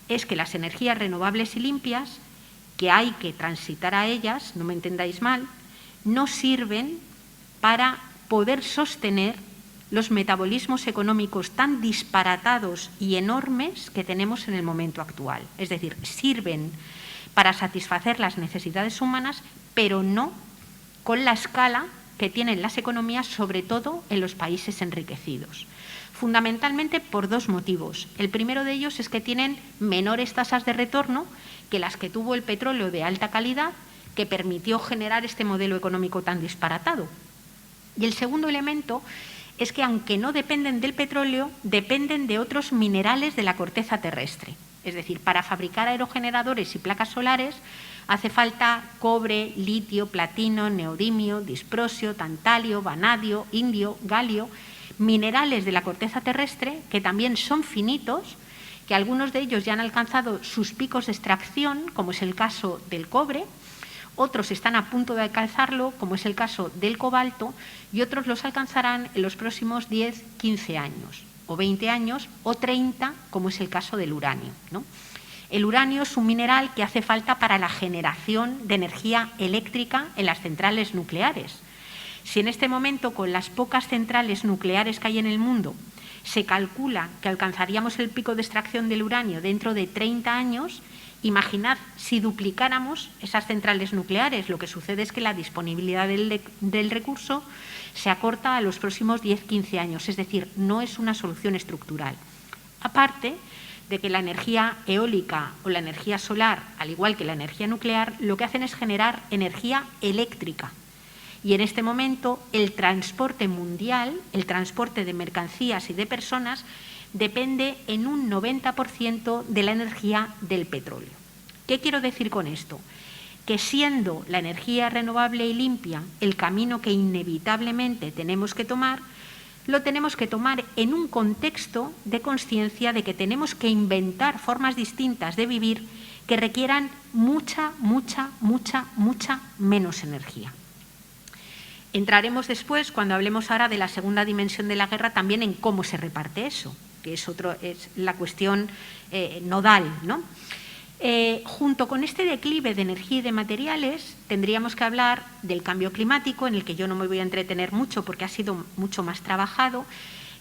es que las energías renovables y limpias, que hay que transitar a ellas, no me entendáis mal, no sirven para poder sostener los metabolismos económicos tan disparatados y enormes que tenemos en el momento actual. Es decir, sirven para satisfacer las necesidades humanas, pero no con la escala que tienen las economías, sobre todo en los países enriquecidos. Fundamentalmente por dos motivos. El primero de ellos es que tienen menores tasas de retorno que las que tuvo el petróleo de alta calidad, que permitió generar este modelo económico tan disparatado. Y el segundo elemento es que, aunque no dependen del petróleo, dependen de otros minerales de la corteza terrestre. Es decir, para fabricar aerogeneradores y placas solares hace falta cobre, litio, platino, neodimio, disprosio, tantalio, vanadio, indio, galio, minerales de la corteza terrestre que también son finitos, que algunos de ellos ya han alcanzado sus picos de extracción, como es el caso del cobre, otros están a punto de alcanzarlo, como es el caso del cobalto, y otros los alcanzarán en los próximos 10, 15 años, o 20 años, o 30, como es el caso del uranio, ¿no? El uranio es un mineral que hace falta para la generación de energía eléctrica en las centrales nucleares. Si en este momento, con las pocas centrales nucleares que hay en el mundo, se calcula que alcanzaríamos el pico de extracción del uranio dentro de 30 años, imaginad si duplicáramos esas centrales nucleares. Lo que sucede es que la disponibilidad del recurso se acorta a los próximos 10-15 años, es decir, no es una solución estructural. Aparte de que la energía eólica o la energía solar, al igual que la energía nuclear, lo que hacen es generar energía eléctrica. Y en este momento el transporte mundial, el transporte de mercancías y de personas, depende en un 90% de la energía del petróleo. ¿Qué quiero decir con esto? Que siendo la energía renovable y limpia el camino que inevitablemente tenemos que tomar, lo tenemos que tomar en un contexto de conciencia de que tenemos que inventar formas distintas de vivir que requieran mucha menos energía. Entraremos después, cuando hablemos ahora de la segunda dimensión de la guerra, también en cómo se reparte eso, que es la cuestión nodal, ¿no? Junto con este declive de energía y de materiales, tendríamos que hablar del cambio climático, en el que yo no me voy a entretener mucho porque ha sido mucho más trabajado,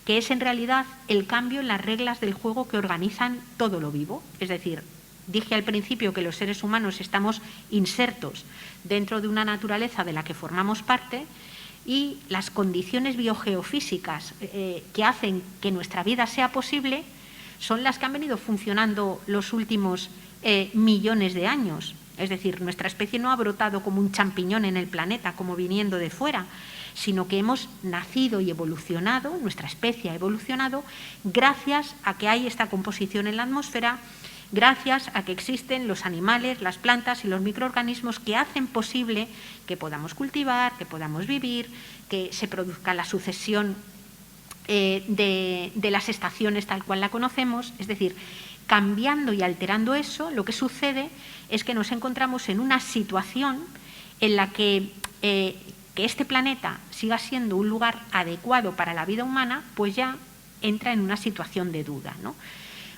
que es en realidad el cambio en las reglas del juego que organizan todo lo vivo. Es decir, dije al principio que los seres humanos estamos insertos dentro de una naturaleza de la que formamos parte, y las condiciones biogeofísicas que hacen que nuestra vida sea posible son las que han venido funcionando los últimos millones de años. Es decir, nuestra especie no ha brotado como un champiñón en el planeta, como viniendo de fuera, sino que hemos nacido y evolucionado, nuestra especie ha evolucionado gracias a que hay esta composición en la atmósfera, gracias a que existen los animales, las plantas y los microorganismos que hacen posible que podamos cultivar, que podamos vivir, que se produzca la sucesión de las estaciones tal cual la conocemos, es decir, cambiando y alterando eso, lo que sucede es que nos encontramos en una situación en la que este planeta siga siendo un lugar adecuado para la vida humana, pues ya entra en una situación de duda, ¿no?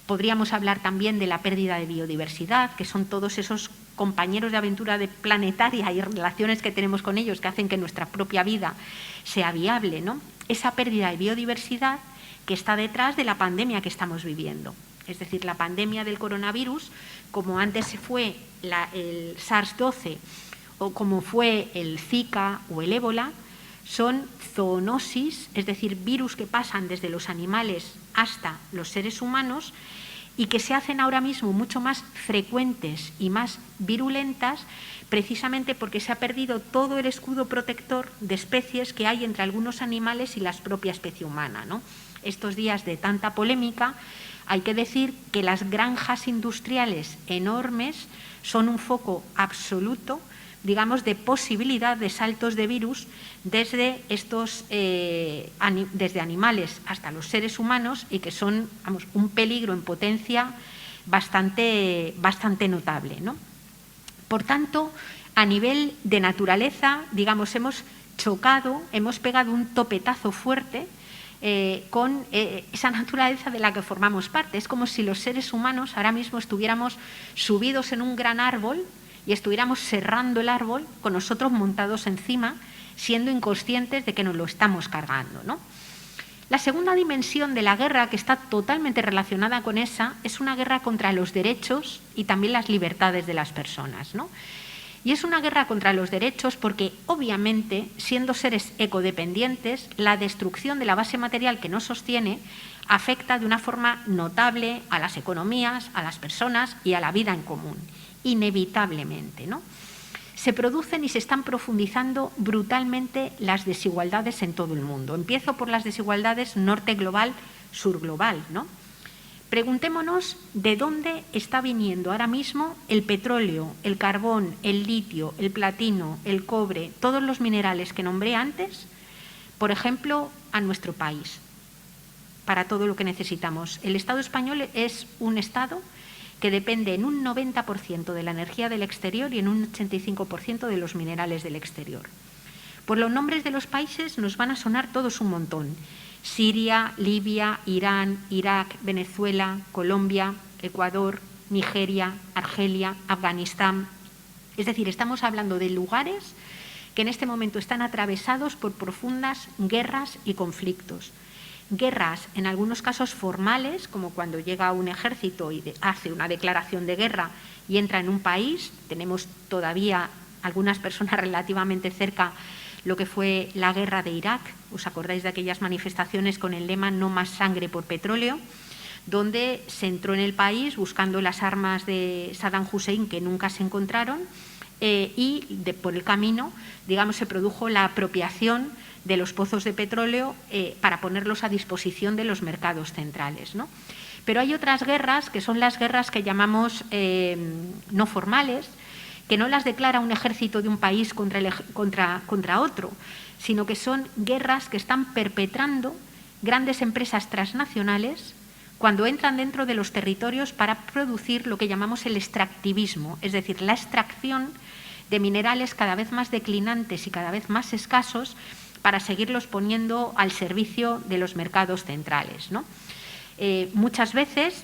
Podríamos hablar también de la pérdida de biodiversidad, que son todos esos compañeros de aventura planetaria y relaciones que tenemos con ellos que hacen que nuestra propia vida sea viable, ¿no? Esa pérdida de biodiversidad que está detrás de la pandemia que estamos viviendo. Es decir, la pandemia del coronavirus, como antes fue el SARS-12 o como fue el Zika o el ébola, son zoonosis, es decir, virus que pasan desde los animales hasta los seres humanos y que se hacen ahora mismo mucho más frecuentes y más virulentas precisamente porque se ha perdido todo el escudo protector de especies que hay entre algunos animales y la propia especie humana, ¿no? Estos días de tanta polémica, hay que decir que las granjas industriales enormes son un foco absoluto, digamos, de posibilidad de saltos de virus desde desde animales hasta los seres humanos y que son, vamos, un peligro en potencia bastante notable, ¿no? Por tanto, a nivel de naturaleza, digamos, hemos pegado un topetazo fuerte con esa naturaleza de la que formamos parte. Es como si los seres humanos ahora mismo estuviéramos subidos en un gran árbol y estuviéramos serrando el árbol con nosotros montados encima, siendo inconscientes de que nos lo estamos cargando, ¿no? La segunda dimensión de la guerra, que está totalmente relacionada con esa, es una guerra contra los derechos y también las libertades de las personas, ¿no? Y es una guerra contra los derechos porque, obviamente, siendo seres ecodependientes, la destrucción de la base material que nos sostiene afecta de una forma notable a las economías, a las personas y a la vida en común, inevitablemente, ¿no? Se producen y se están profundizando brutalmente las desigualdades en todo el mundo. Empiezo por las desigualdades norte global, sur global, ¿no? Preguntémonos de dónde está viniendo ahora mismo el petróleo, el carbón, el litio, el platino, el cobre, todos los minerales que nombré antes, por ejemplo, a nuestro país, para todo lo que necesitamos. El Estado español es un Estado que depende en un 90% de la energía del exterior y en un 85% de los minerales del exterior. Por los nombres de los países nos van a sonar todos un montón. Siria, Libia, Irán, Irak, Venezuela, Colombia, Ecuador, Nigeria, Argelia, Afganistán. Es decir, estamos hablando de lugares que en este momento están atravesados por profundas guerras y conflictos. Guerras, en algunos casos formales, como cuando llega un ejército y hace una declaración de guerra y entra en un país. Tenemos todavía algunas personas relativamente cerca lo que fue la guerra de Irak. ¿Os acordáis de aquellas manifestaciones con el lema "No más sangre por petróleo", donde se entró en el país buscando las armas de Saddam Hussein que nunca se encontraron por el camino, digamos, se produjo la apropiación de los pozos de petróleo para ponerlos a disposición de los mercados centrales, ¿no? Pero hay otras guerras que son las guerras que llamamos no formales, que no las declara un ejército de un país contra otro, sino que son guerras que están perpetrando grandes empresas transnacionales cuando entran dentro de los territorios para producir lo que llamamos el extractivismo, es decir, la extracción de minerales cada vez más declinantes y cada vez más escasos para seguirlos poniendo al servicio de los mercados centrales, ¿no? Muchas veces,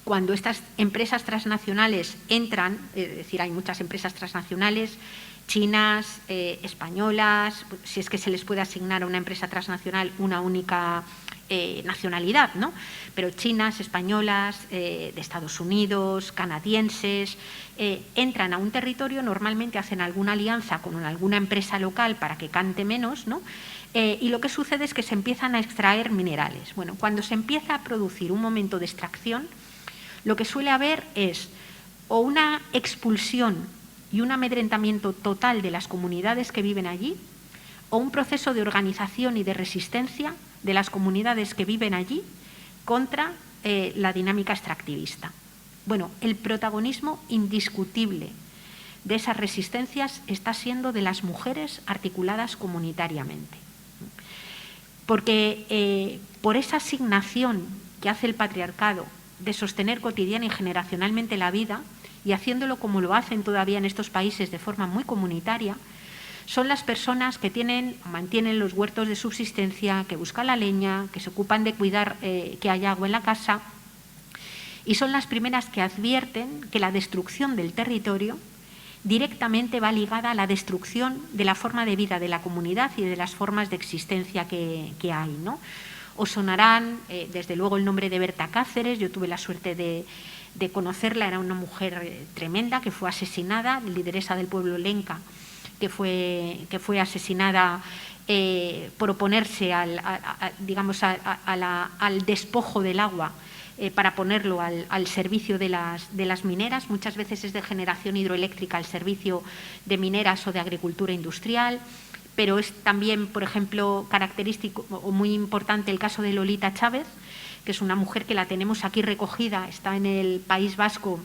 cuando estas empresas transnacionales entran, es decir, hay muchas empresas transnacionales, chinas, españolas, si es que se les puede asignar a una empresa transnacional una única nacionalidad, ¿no? Pero chinas, españolas, de Estados Unidos, canadienses, entran a un territorio, normalmente hacen alguna alianza con alguna empresa local para que cante menos, ¿no? Y lo que sucede es que se empiezan a extraer minerales. Bueno, cuando se empieza a producir un momento de extracción, lo que suele haber es o una expulsión y un amedrentamiento total de las comunidades que viven allí, o un proceso de organización y de resistencia de las comunidades que viven allí contra la dinámica extractivista. Bueno, el protagonismo indiscutible de esas resistencias está siendo de las mujeres articuladas comunitariamente. porque por esa asignación que hace el patriarcado de sostener cotidiana y generacionalmente la vida, y haciéndolo como lo hacen todavía en estos países de forma muy comunitaria, son las personas que mantienen los huertos de subsistencia, que buscan la leña, que se ocupan de cuidar que haya agua en la casa, y son las primeras que advierten que la destrucción del territorio directamente va ligada a la destrucción de la forma de vida de la comunidad y de las formas de existencia que hay, ¿no? Os sonarán, desde luego, el nombre de Berta Cáceres. Yo tuve la suerte de conocerla. Era una mujer tremenda que fue asesinada, lideresa del pueblo lenca, que fue asesinada por oponerse al despojo del agua para ponerlo al servicio de las mineras. Muchas veces es de generación hidroeléctrica al servicio de mineras o de agricultura industrial. Pero es también, por ejemplo, característico o muy importante el caso de Lolita Chávez, que es una mujer que la tenemos aquí recogida, está en el País Vasco,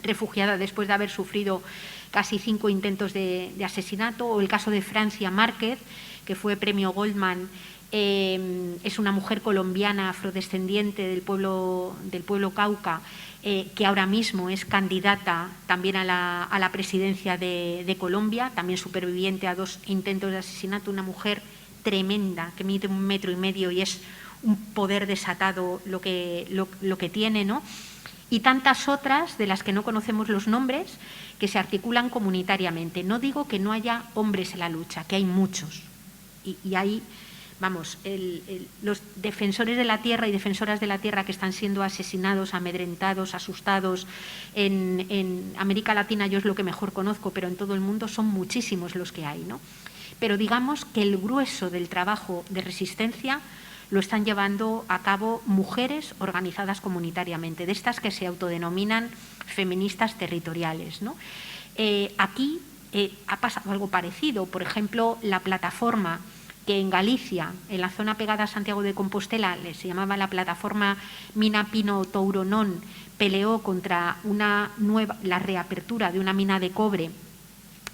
refugiada después de haber sufrido casi 5 intentos de asesinato, o el caso de Francia Márquez, que fue premio Goldman. Es una mujer colombiana afrodescendiente del pueblo Cauca, que ahora mismo es candidata también a la presidencia de Colombia, también superviviente a 2 intentos de asesinato, una mujer tremenda que mide 1,5 metros y es un poder desatado lo que tiene, ¿no? Y tantas otras de las que no conocemos los nombres, que se articulan comunitariamente. No digo que no haya hombres en la lucha, que hay muchos, y hay, vamos, los defensores de la tierra y defensoras de la tierra que están siendo asesinados, amedrentados, asustados en América Latina, yo es lo que mejor conozco, pero en todo el mundo son muchísimos los que hay, ¿no? Pero digamos que el grueso del trabajo de resistencia lo están llevando a cabo mujeres organizadas comunitariamente, de estas que se autodenominan feministas territoriales, ¿no? Aquí ha pasado algo parecido. Por ejemplo, la plataforma que en Galicia, en la zona pegada a Santiago de Compostela, se llamaba la plataforma Mina Pino Touronón, peleó contra la reapertura de una mina de cobre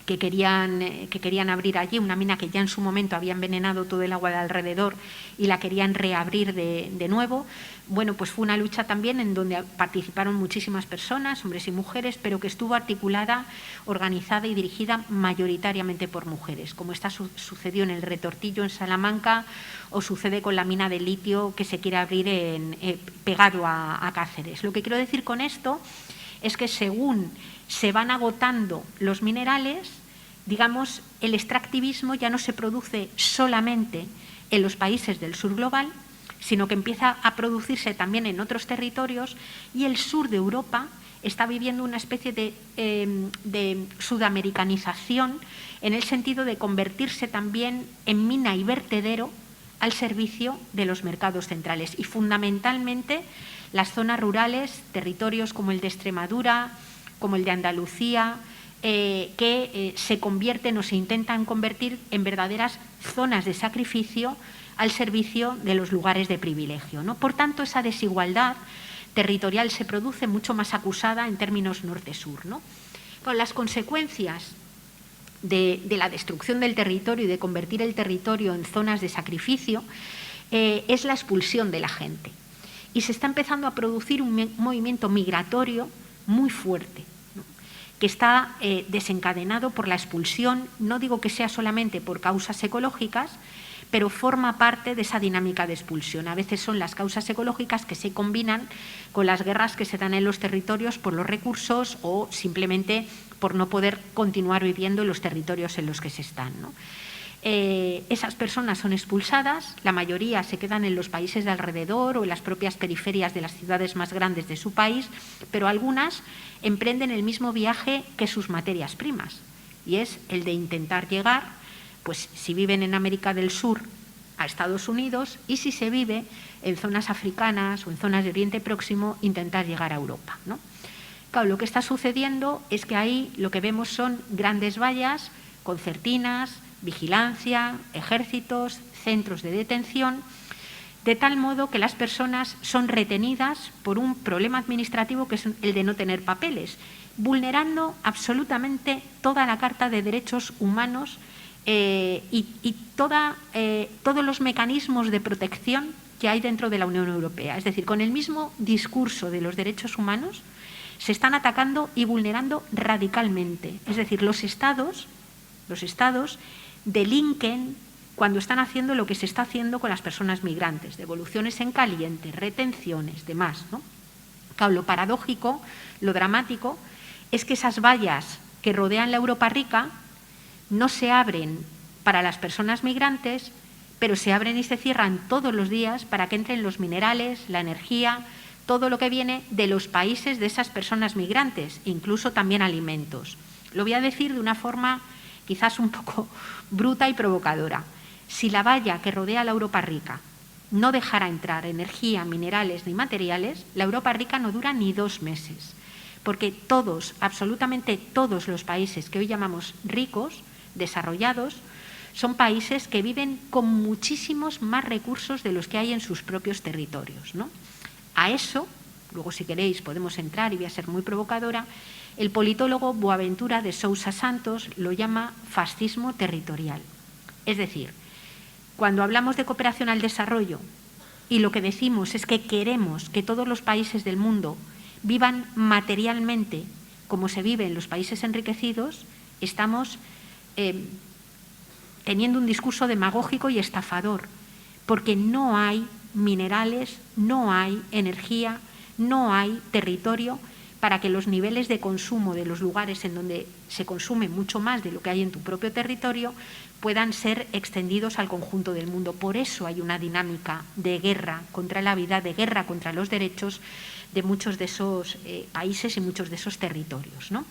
que querían abrir allí, una mina que ya en su momento había envenenado todo el agua de alrededor y la querían reabrir de nuevo. Bueno, pues fue una lucha también en donde participaron muchísimas personas, hombres y mujeres, pero que estuvo articulada, organizada y dirigida mayoritariamente por mujeres, como sucedió en el Retortillo en Salamanca, o sucede con la mina de litio que se quiere abrir pegado a Cáceres. Lo que quiero decir con esto es que según se van agotando los minerales, digamos, el extractivismo ya no se produce solamente en los países del sur global, sino que empieza a producirse también en otros territorios, y el sur de Europa está viviendo una especie de sudamericanización, en el sentido de convertirse también en mina y vertedero al servicio de los mercados centrales, y fundamentalmente las zonas rurales, territorios como el de Extremadura, como el de Andalucía, que se convierten o se intentan convertir en verdaderas zonas de sacrificio al servicio de los lugares de privilegio, ¿no? Por tanto, esa desigualdad territorial se produce mucho más acusada en términos norte-sur, ¿no? Con las consecuencias de la destrucción del territorio y de convertir el territorio en zonas de sacrificio es la expulsión de la gente. Y se está empezando a producir un movimiento migratorio muy fuerte, ¿no? Que está desencadenado por la expulsión. No digo que sea solamente por causas ecológicas, pero forma parte de esa dinámica de expulsión. A veces son las causas ecológicas que se combinan con las guerras que se dan en los territorios por los recursos o simplemente por no poder continuar viviendo en los territorios en los que se están, ¿no? Esas personas son expulsadas, la mayoría se quedan en los países de alrededor o en las propias periferias de las ciudades más grandes de su país, pero algunas emprenden el mismo viaje que sus materias primas, y es el de intentar llegar, pues si viven en América del Sur, a Estados Unidos, y si se vive en zonas africanas o en zonas de Oriente Próximo, intentar llegar a Europa, ¿no? Claro, lo que está sucediendo es que ahí lo que vemos son grandes vallas, concertinas, vigilancia, ejércitos, centros de detención, de tal modo que las personas son retenidas por un problema administrativo que es el de no tener papeles, vulnerando absolutamente toda la Carta de Derechos Humanos y todos los mecanismos de protección que hay dentro de la Unión Europea. Es decir, con el mismo discurso de los derechos humanos se están atacando y vulnerando radicalmente. Es decir, los estados delinquen cuando están haciendo lo que se está haciendo con las personas migrantes, devoluciones en caliente, retenciones, demás, ¿no? Claro, lo paradójico, lo dramático, es que esas vallas que rodean la Europa rica no se abren para las personas migrantes, pero se abren y se cierran todos los días para que entren los minerales, la energía, todo lo que viene de los países de esas personas migrantes, incluso también alimentos. Lo voy a decir de una forma quizás un poco bruta y provocadora. Si la valla que rodea la Europa rica no dejara entrar energía, minerales ni materiales, la Europa rica no dura ni 2 meses, porque todos, absolutamente todos los países que hoy llamamos ricos, desarrollados, son países que viven con muchísimos más recursos de los que hay en sus propios territorios, ¿no? A eso, luego si queréis podemos entrar y voy a ser muy provocadora, el politólogo Boaventura de Sousa Santos lo llama fascismo territorial. Es decir, cuando hablamos de cooperación al desarrollo y lo que decimos es que queremos que todos los países del mundo vivan materialmente como se vive en los países enriquecidos, estamos teniendo un discurso demagógico y estafador, porque no hay minerales, no hay energía, no hay territorio para que los niveles de consumo de los lugares en donde se consume mucho más de lo que hay en tu propio territorio puedan ser extendidos al conjunto del mundo. Por eso hay una dinámica de guerra contra la vida, de guerra contra los derechos de muchos de esos países y muchos de esos territorios, ¿no?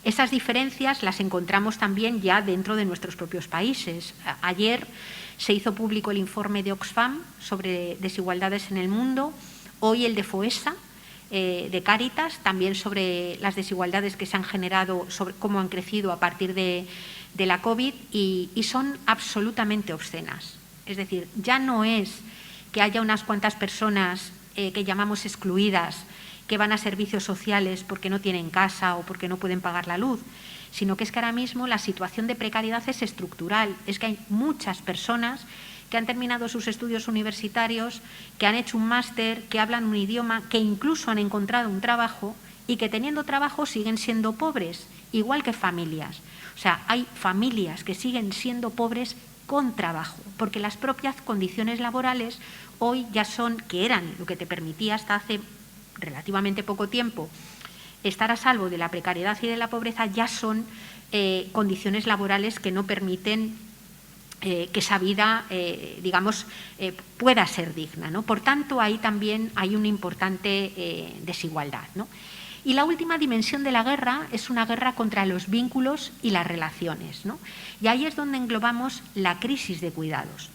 Esas diferencias las encontramos también ya dentro de nuestros propios países. Ayer se hizo público el informe de Oxfam sobre desigualdades en el mundo, hoy el de FOESA, de Cáritas, también sobre las desigualdades que se han generado, sobre cómo han crecido a partir de la COVID y son absolutamente obscenas. Es decir, ya no es que haya unas cuantas personas que llamamos excluidas, que van a servicios sociales porque no tienen casa o porque no pueden pagar la luz, sino que es que ahora mismo la situación de precariedad es estructural. Es que hay muchas personas que han terminado sus estudios universitarios, que han hecho un máster, que hablan un idioma, que incluso han encontrado un trabajo y que teniendo trabajo siguen siendo pobres, igual que familias. O sea, hay familias que siguen siendo pobres con trabajo, porque las propias condiciones laborales hoy ya son, que eran lo que te permitía hasta hace relativamente poco tiempo estar a salvo de la precariedad y de la pobreza, ya son condiciones laborales que no permiten que esa vida, pueda ser digna, ¿no? Por tanto, ahí también hay una importante desigualdad, ¿no? Y la última dimensión de la guerra es una guerra contra los vínculos y las relaciones, ¿no? Y ahí es donde englobamos la crisis de cuidados.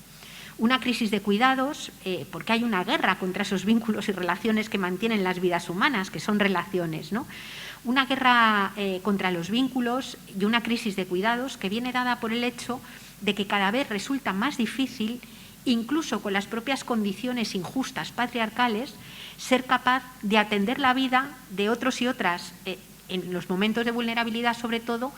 Una crisis de cuidados porque hay una guerra contra esos vínculos y relaciones que mantienen las vidas humanas, que son relaciones, ¿no? Una guerra contra los vínculos y una crisis de cuidados que viene dada por el hecho de que cada vez resulta más difícil, incluso con las propias condiciones injustas patriarcales, ser capaz de atender la vida de otros y otras, en los momentos de vulnerabilidad sobre todo,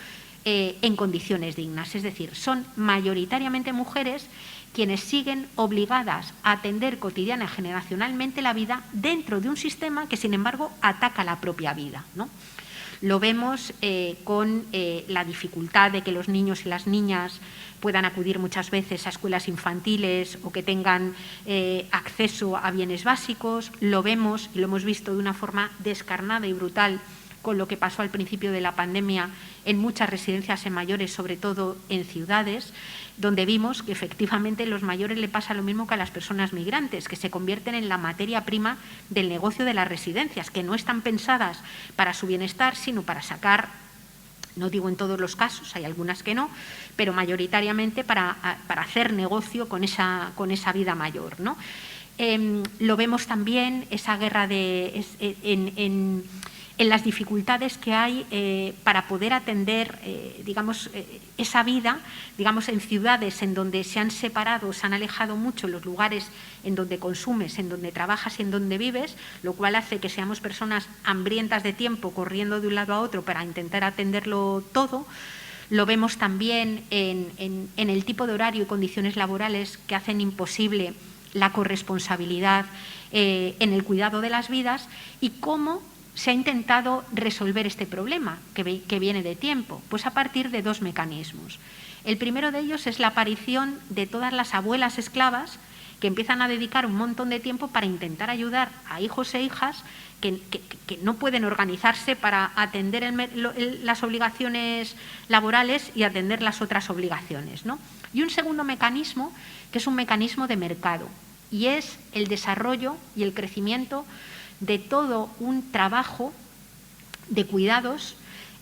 en condiciones dignas. Es decir, son mayoritariamente mujeres quienes siguen obligadas a atender cotidiana y generacionalmente la vida dentro de un sistema que, sin embargo, ataca la propia vida, ¿no? Lo vemos con la dificultad de que los niños y las niñas puedan acudir muchas veces a escuelas infantiles o que tengan acceso a bienes básicos. Lo vemos y lo hemos visto de una forma descarnada y brutal con lo que pasó al principio de la pandemia en muchas residencias en mayores, sobre todo en ciudades, donde vimos que efectivamente a los mayores le pasa lo mismo que a las personas migrantes, que se convierten en la materia prima del negocio de las residencias, que no están pensadas para su bienestar, sino para sacar, no digo en todos los casos, hay algunas que no, pero mayoritariamente para hacer negocio con esa vida mayor, ¿no? Lo vemos también, esa guerra en las dificultades que hay para poder atender, esa vida, en ciudades en donde se han separado, se han alejado mucho los lugares en donde consumes, en donde trabajas y en donde vives, lo cual hace que seamos personas hambrientas de tiempo, corriendo de un lado a otro para intentar atenderlo todo. lo vemos también en el tipo de horario y condiciones laborales que hacen imposible la corresponsabilidad en el cuidado de las vidas, y cómo se ha intentado resolver este problema que viene de tiempo, pues a partir de dos mecanismos. El primero de ellos es la aparición de todas las abuelas esclavas que empiezan a dedicar un montón de tiempo para intentar ayudar a hijos e hijas que no pueden organizarse para atender las obligaciones laborales y atender las otras obligaciones, ¿no? Y un segundo mecanismo, que es un mecanismo de mercado, y es el desarrollo y el crecimiento de todo un trabajo de cuidados.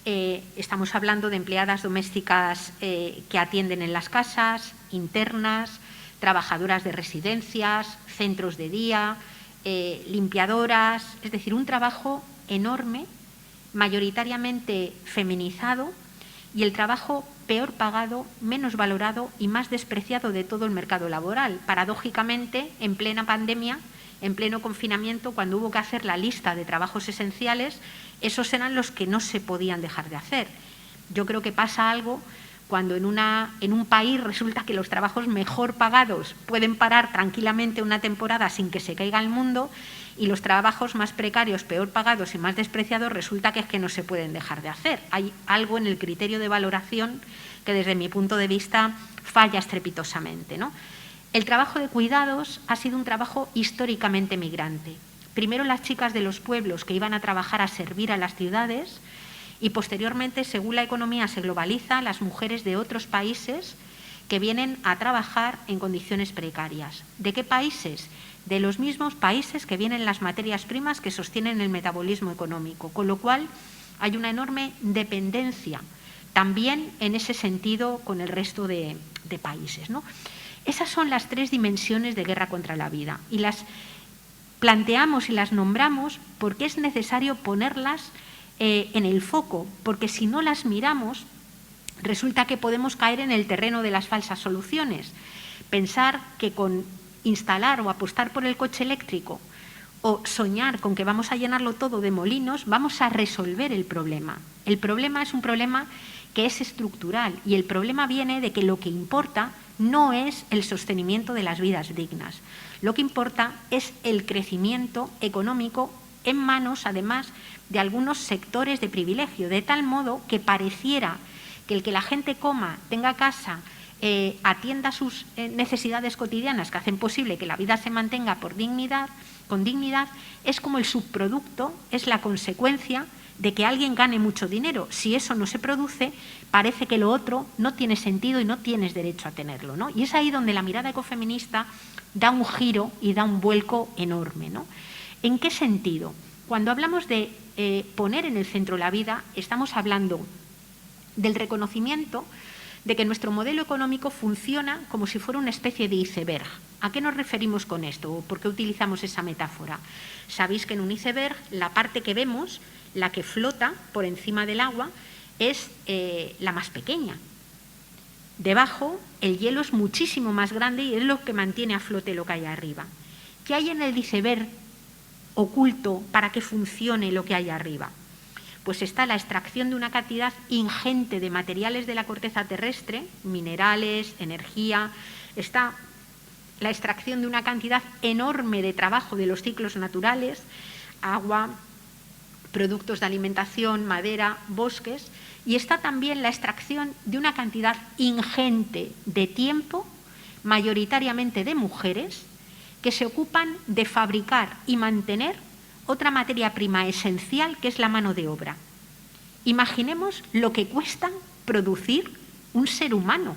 Estamos hablando de empleadas domésticas que atienden en las casas, internas, trabajadoras de residencias, centros de día, limpiadoras, es decir, un trabajo enorme, mayoritariamente feminizado, y el trabajo peor pagado, menos valorado y más despreciado de todo el mercado laboral. Paradójicamente, en plena pandemia, en pleno confinamiento, cuando hubo que hacer la lista de trabajos esenciales, esos eran los que no se podían dejar de hacer. Yo creo que pasa algo cuando en un país resulta que los trabajos mejor pagados pueden parar tranquilamente una temporada sin que se caiga el mundo, y los trabajos más precarios, peor pagados y más despreciados resulta que es que no se pueden dejar de hacer. Hay algo en el criterio de valoración que desde mi punto de vista falla estrepitosamente, ¿no? El trabajo de cuidados ha sido un trabajo históricamente migrante. Primero las chicas de los pueblos que iban a trabajar a servir a las ciudades, y posteriormente, según la economía se globaliza, las mujeres de otros países que vienen a trabajar en condiciones precarias. ¿De qué países? De los mismos países que vienen las materias primas que sostienen el metabolismo económico, con lo cual hay una enorme dependencia también en ese sentido con el resto de países, ¿no? Esas son las tres dimensiones de guerra contra la vida, y las planteamos y las nombramos porque es necesario ponerlas en el foco, porque si no las miramos, resulta que podemos caer en el terreno de las falsas soluciones. Pensar que con instalar o apostar por el coche eléctrico o soñar con que vamos a llenarlo todo de molinos, vamos a resolver el problema. El problema es un problema que es estructural, y el problema viene de que lo que importa no es el sostenimiento de las vidas dignas. Lo que importa es el crecimiento económico en manos, además, de algunos sectores de privilegio, de tal modo que pareciera que el que la gente coma, tenga casa, atienda sus necesidades cotidianas que hacen posible que la vida se mantenga con dignidad, es como el subproducto, es la consecuencia de que alguien gane mucho dinero. Si eso no se produce, parece que lo otro no tiene sentido y no tienes derecho a tenerlo, ¿no? Y es ahí donde la mirada ecofeminista da un giro y da un vuelco enorme, ¿no? ¿En qué sentido? Cuando hablamos de poner en el centro la vida, estamos hablando del reconocimiento de que nuestro modelo económico funciona como si fuera una especie de iceberg. ¿A qué nos referimos con esto? ¿O por qué utilizamos esa metáfora? Sabéis que en un iceberg la parte que vemos, la que flota por encima del agua, es la más pequeña. Debajo el hielo es muchísimo más grande y es lo que mantiene a flote lo que hay arriba. ¿Qué hay en el iceberg oculto para que funcione lo que hay arriba? Pues está la extracción de una cantidad ingente de materiales de la corteza terrestre, minerales, energía, está la extracción de una cantidad enorme de trabajo de los ciclos naturales, agua, productos de alimentación, madera, bosques, y está también la extracción de una cantidad ingente de tiempo, mayoritariamente de mujeres, que se ocupan de fabricar y mantener otra materia prima esencial, que es la mano de obra. Imaginemos lo que cuesta producir un ser humano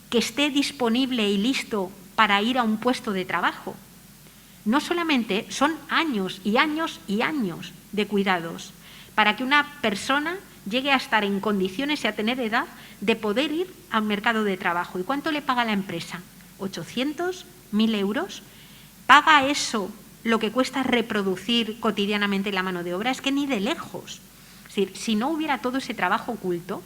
que esté disponible y listo para ir a un puesto de trabajo. No solamente son años y años y años de cuidados para que una persona llegue a estar en condiciones y a tener edad de poder ir al mercado de trabajo. ¿Y cuánto le paga la empresa? ¿800? ¿1.000 euros? ¿Paga eso lo que cuesta reproducir cotidianamente la mano de obra? Es que ni de lejos. Es decir, si no hubiera todo ese trabajo oculto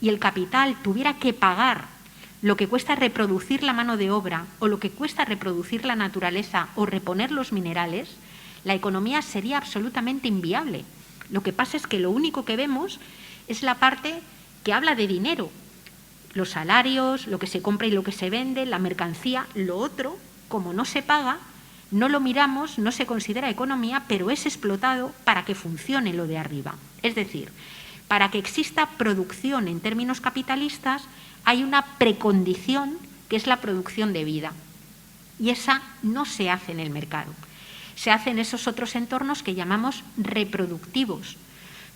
y el capital tuviera que pagar lo que cuesta reproducir la mano de obra o lo que cuesta reproducir la naturaleza o reponer los minerales, la economía sería absolutamente inviable. Lo que pasa es que lo único que vemos es la parte que habla de dinero, los salarios, lo que se compra y lo que se vende, la mercancía. Lo otro, como no se paga, no lo miramos, no se considera economía, pero es explotado para que funcione lo de arriba. Es decir, para que exista producción en términos capitalistas, hay una precondición que es la producción de vida. Y esa no se hace en el mercado. Se hace en esos otros entornos que llamamos reproductivos,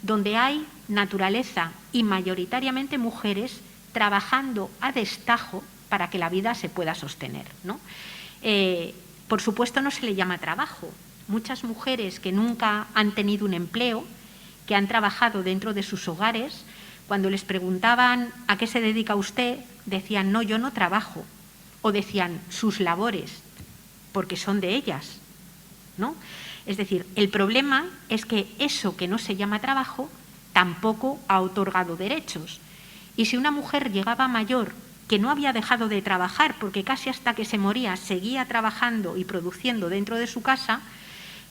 donde hay naturaleza y mayoritariamente mujeres trabajando a destajo para que la vida se pueda sostener, ¿no? Por supuesto, no se le llama trabajo. Muchas mujeres que nunca han tenido un empleo, que han trabajado dentro de sus hogares, cuando les preguntaban ¿a qué se dedica usted?, decían no, yo no trabajo. O decían sus labores, porque son de ellas, ¿no? Es decir, el problema es que eso que no se llama trabajo tampoco ha otorgado derechos. Y si una mujer llegaba mayor, que no había dejado de trabajar, porque casi hasta que se moría seguía trabajando y produciendo dentro de su casa,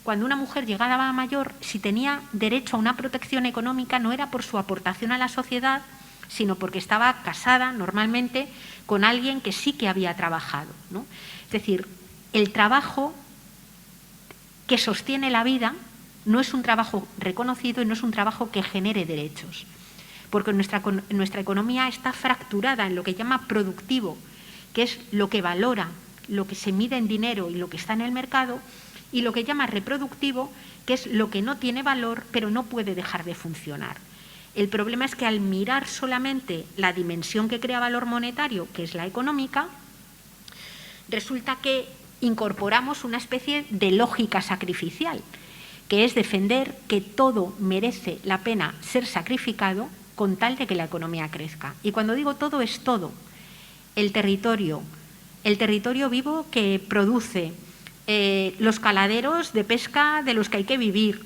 cuando una mujer llegaba mayor, si tenía derecho a una protección económica no era por su aportación a la sociedad, sino porque estaba casada normalmente con alguien que sí que había trabajado, ¿no? Es decir, el trabajo que sostiene la vida no es un trabajo reconocido y no es un trabajo que genere derechos, porque nuestra economía está fracturada en lo que llama productivo, que es lo que valora, lo que se mide en dinero y lo que está en el mercado, y lo que llama reproductivo, que es lo que no tiene valor pero no puede dejar de funcionar. El problema es que al mirar solamente la dimensión que crea valor monetario, que es la económica, resulta que incorporamos una especie de lógica sacrificial, que es defender que todo merece la pena ser sacrificado con tal de que la economía crezca. Y cuando digo todo, es todo. El territorio vivo que produce, los caladeros de pesca de los que hay que vivir,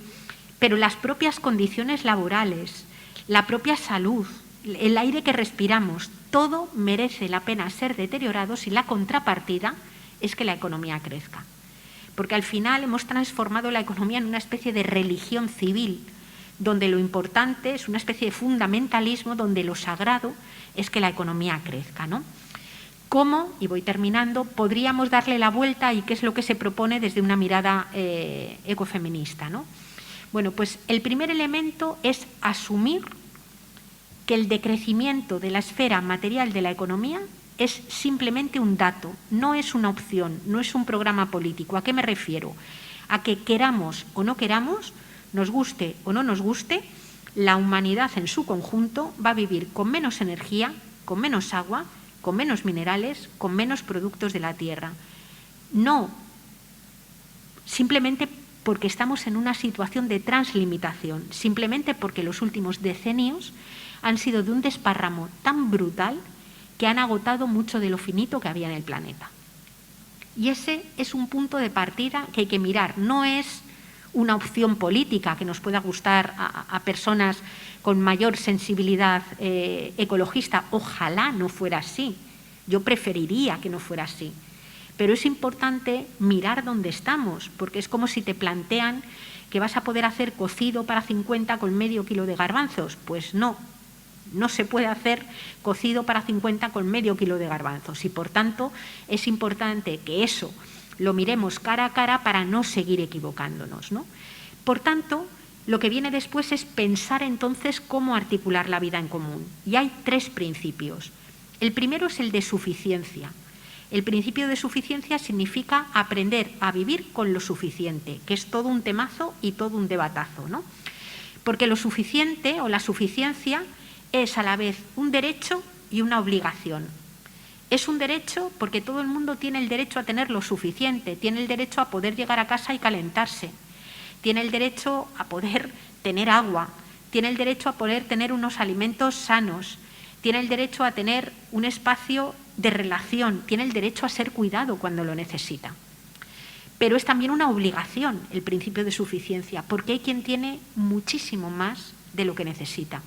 pero las propias condiciones laborales, la propia salud, el aire que respiramos, todo merece la pena ser deteriorado si la contrapartida es que la economía crezca. Porque al final hemos transformado la economía en una especie de religión civil, donde lo importante es una especie de fundamentalismo, donde lo sagrado es que la economía crezca, ¿no? ¿Cómo, y voy terminando, podríamos darle la vuelta y qué es lo que se propone desde una mirada ecofeminista, ¿no? Bueno, pues el primer elemento es asumir que el decrecimiento de la esfera material de la economía es simplemente un dato, no es una opción, no es un programa político. ¿A qué me refiero? A que queramos o no queramos, nos guste o no nos guste, la humanidad en su conjunto va a vivir con menos energía, con menos agua, con menos minerales, con menos productos de la tierra. No, simplemente porque estamos en una situación de translimitación, simplemente porque los últimos decenios han sido de un desparramo tan brutal que han agotado mucho de lo finito que había en el planeta. Y ese es un punto de partida que hay que mirar. No es una opción política que nos pueda gustar a personas con mayor sensibilidad ecologista. Ojalá no fuera así. Yo preferiría que no fuera así. Pero es importante mirar dónde estamos, porque es como si te plantean que vas a poder hacer cocido para 50 con medio kilo de garbanzos. Pues no, no se puede hacer cocido para 50 con medio kilo de garbanzos. Y por tanto es importante que eso lo miremos cara a cara para no seguir equivocándonos, ¿no? Por tanto, lo que viene después es pensar entonces cómo articular la vida en común. Y hay tres principios. El primero es el de suficiencia. El principio de suficiencia significa aprender a vivir con lo suficiente, que es todo un temazo y todo un debatazo, ¿no? Porque lo suficiente o la suficiencia es a la vez un derecho y una obligación. Es un derecho porque todo el mundo tiene el derecho a tener lo suficiente, tiene el derecho a poder llegar a casa y calentarse, tiene el derecho a poder tener agua, tiene el derecho a poder tener unos alimentos sanos, tiene el derecho a tener un espacio de relación, tiene el derecho a ser cuidado cuando lo necesita. Pero es también una obligación el principio de suficiencia, porque hay quien tiene muchísimo más de lo que necesita.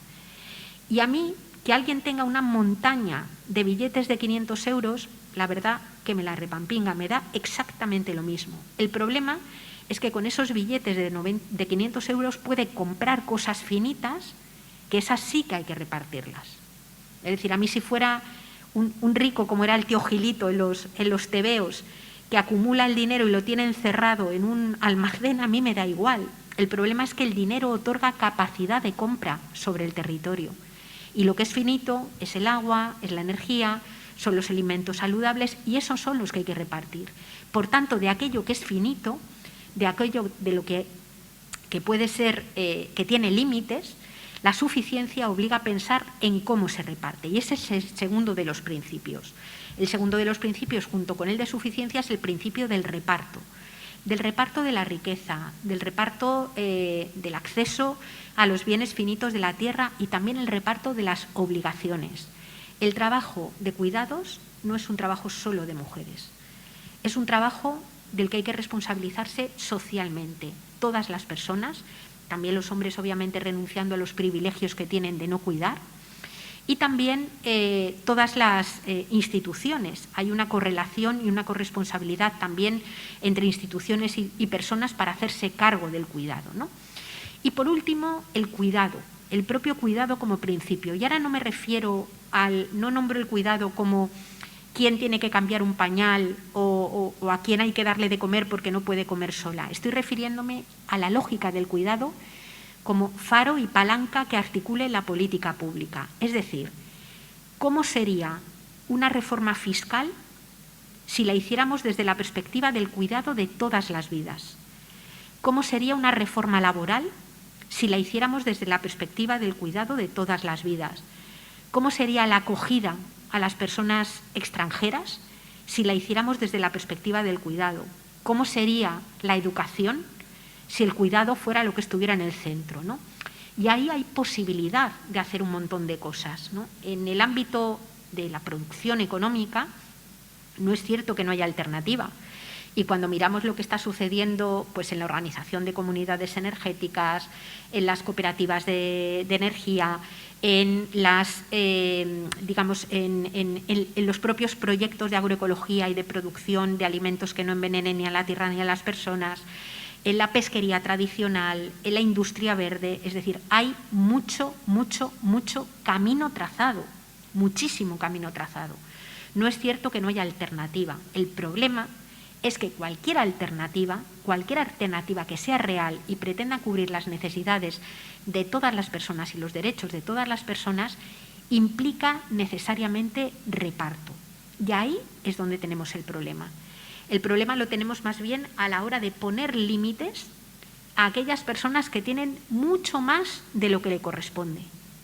Y a mí, que alguien tenga una montaña de billetes de 500 euros, la verdad que me la repampinga, me da exactamente lo mismo. El problema es que con esos billetes de 500 euros puede comprar cosas finitas, que esas sí que hay que repartirlas. Es decir, a mí si fuera un rico como era el tío Gilito en los tebeos, que acumula el dinero y lo tiene encerrado en un almacén, a mí me da igual. El problema es que el dinero otorga capacidad de compra sobre el territorio. Y lo que es finito es el agua, es la energía, son los alimentos saludables y esos son los que hay que repartir. Por tanto, de aquello que es finito, de aquello de lo que puede ser, que tiene límites, la suficiencia obliga a pensar en cómo se reparte. Y ese es el segundo de los principios. El segundo de los principios, junto con el de suficiencia, es el principio del reparto de la riqueza, del reparto del acceso a los bienes finitos de la tierra y también el reparto de las obligaciones. El trabajo de cuidados no es un trabajo solo de mujeres, es un trabajo del que hay que responsabilizarse socialmente. Todas las personas, también los hombres obviamente renunciando a los privilegios que tienen de no cuidar, y también todas las instituciones. Hay una correlación y una corresponsabilidad también entre instituciones y personas para hacerse cargo del cuidado, ¿no? Y por último, el cuidado, el propio cuidado como principio. Y ahora no me refiero no nombro el cuidado como quién tiene que cambiar un pañal o a quién hay que darle de comer porque no puede comer sola. Estoy refiriéndome a la lógica del cuidado como faro y palanca que articule la política pública. Es decir, ¿cómo sería una reforma fiscal si la hiciéramos desde la perspectiva del cuidado de todas las vidas? ¿Cómo sería una reforma laboral si la hiciéramos desde la perspectiva del cuidado de todas las vidas? ¿Cómo sería la acogida a las personas extranjeras si la hiciéramos desde la perspectiva del cuidado? ¿Cómo sería la educación si el cuidado fuera lo que estuviera en el centro, ¿no? Y ahí hay posibilidad de hacer un montón de cosas, ¿no? En el ámbito de la producción económica no es cierto que no haya alternativa. Y cuando miramos lo que está sucediendo pues, en la organización de comunidades energéticas, en las cooperativas de energía, en los propios proyectos de agroecología y de producción de alimentos que no envenenen ni a la tierra ni a las personas, en la pesquería tradicional, en la industria verde, es decir, hay mucho camino trazado, muchísimo camino trazado. No es cierto que no haya alternativa. El problema es que cualquier alternativa que sea real y pretenda cubrir las necesidades de todas las personas y los derechos de todas las personas, implica necesariamente reparto. Y ahí es donde tenemos el problema. El problema lo tenemos más bien a la hora de poner límites a aquellas personas que tienen mucho más de lo que le corresponde,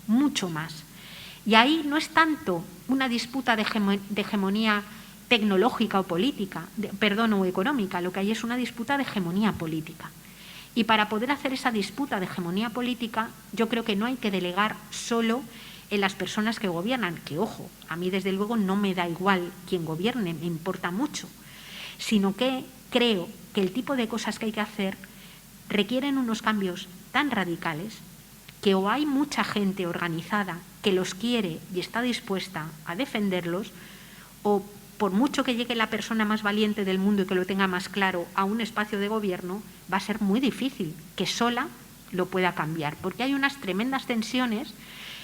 mucho más. Y ahí no es tanto una disputa de hegemonía tecnológica o política, o económica, lo que hay es una disputa de hegemonía política. Y para poder hacer esa disputa de hegemonía política, yo creo que no hay que delegar solo en las personas que gobiernan, que ojo, a mí desde luego no me da igual quién gobierne, me importa mucho, sino que creo que el tipo de cosas que hay que hacer requieren unos cambios tan radicales que o hay mucha gente organizada que los quiere y está dispuesta a defenderlos, o por mucho que llegue la persona más valiente del mundo y que lo tenga más claro a un espacio de gobierno, va a ser muy difícil que sola lo pueda cambiar, porque hay unas tremendas tensiones.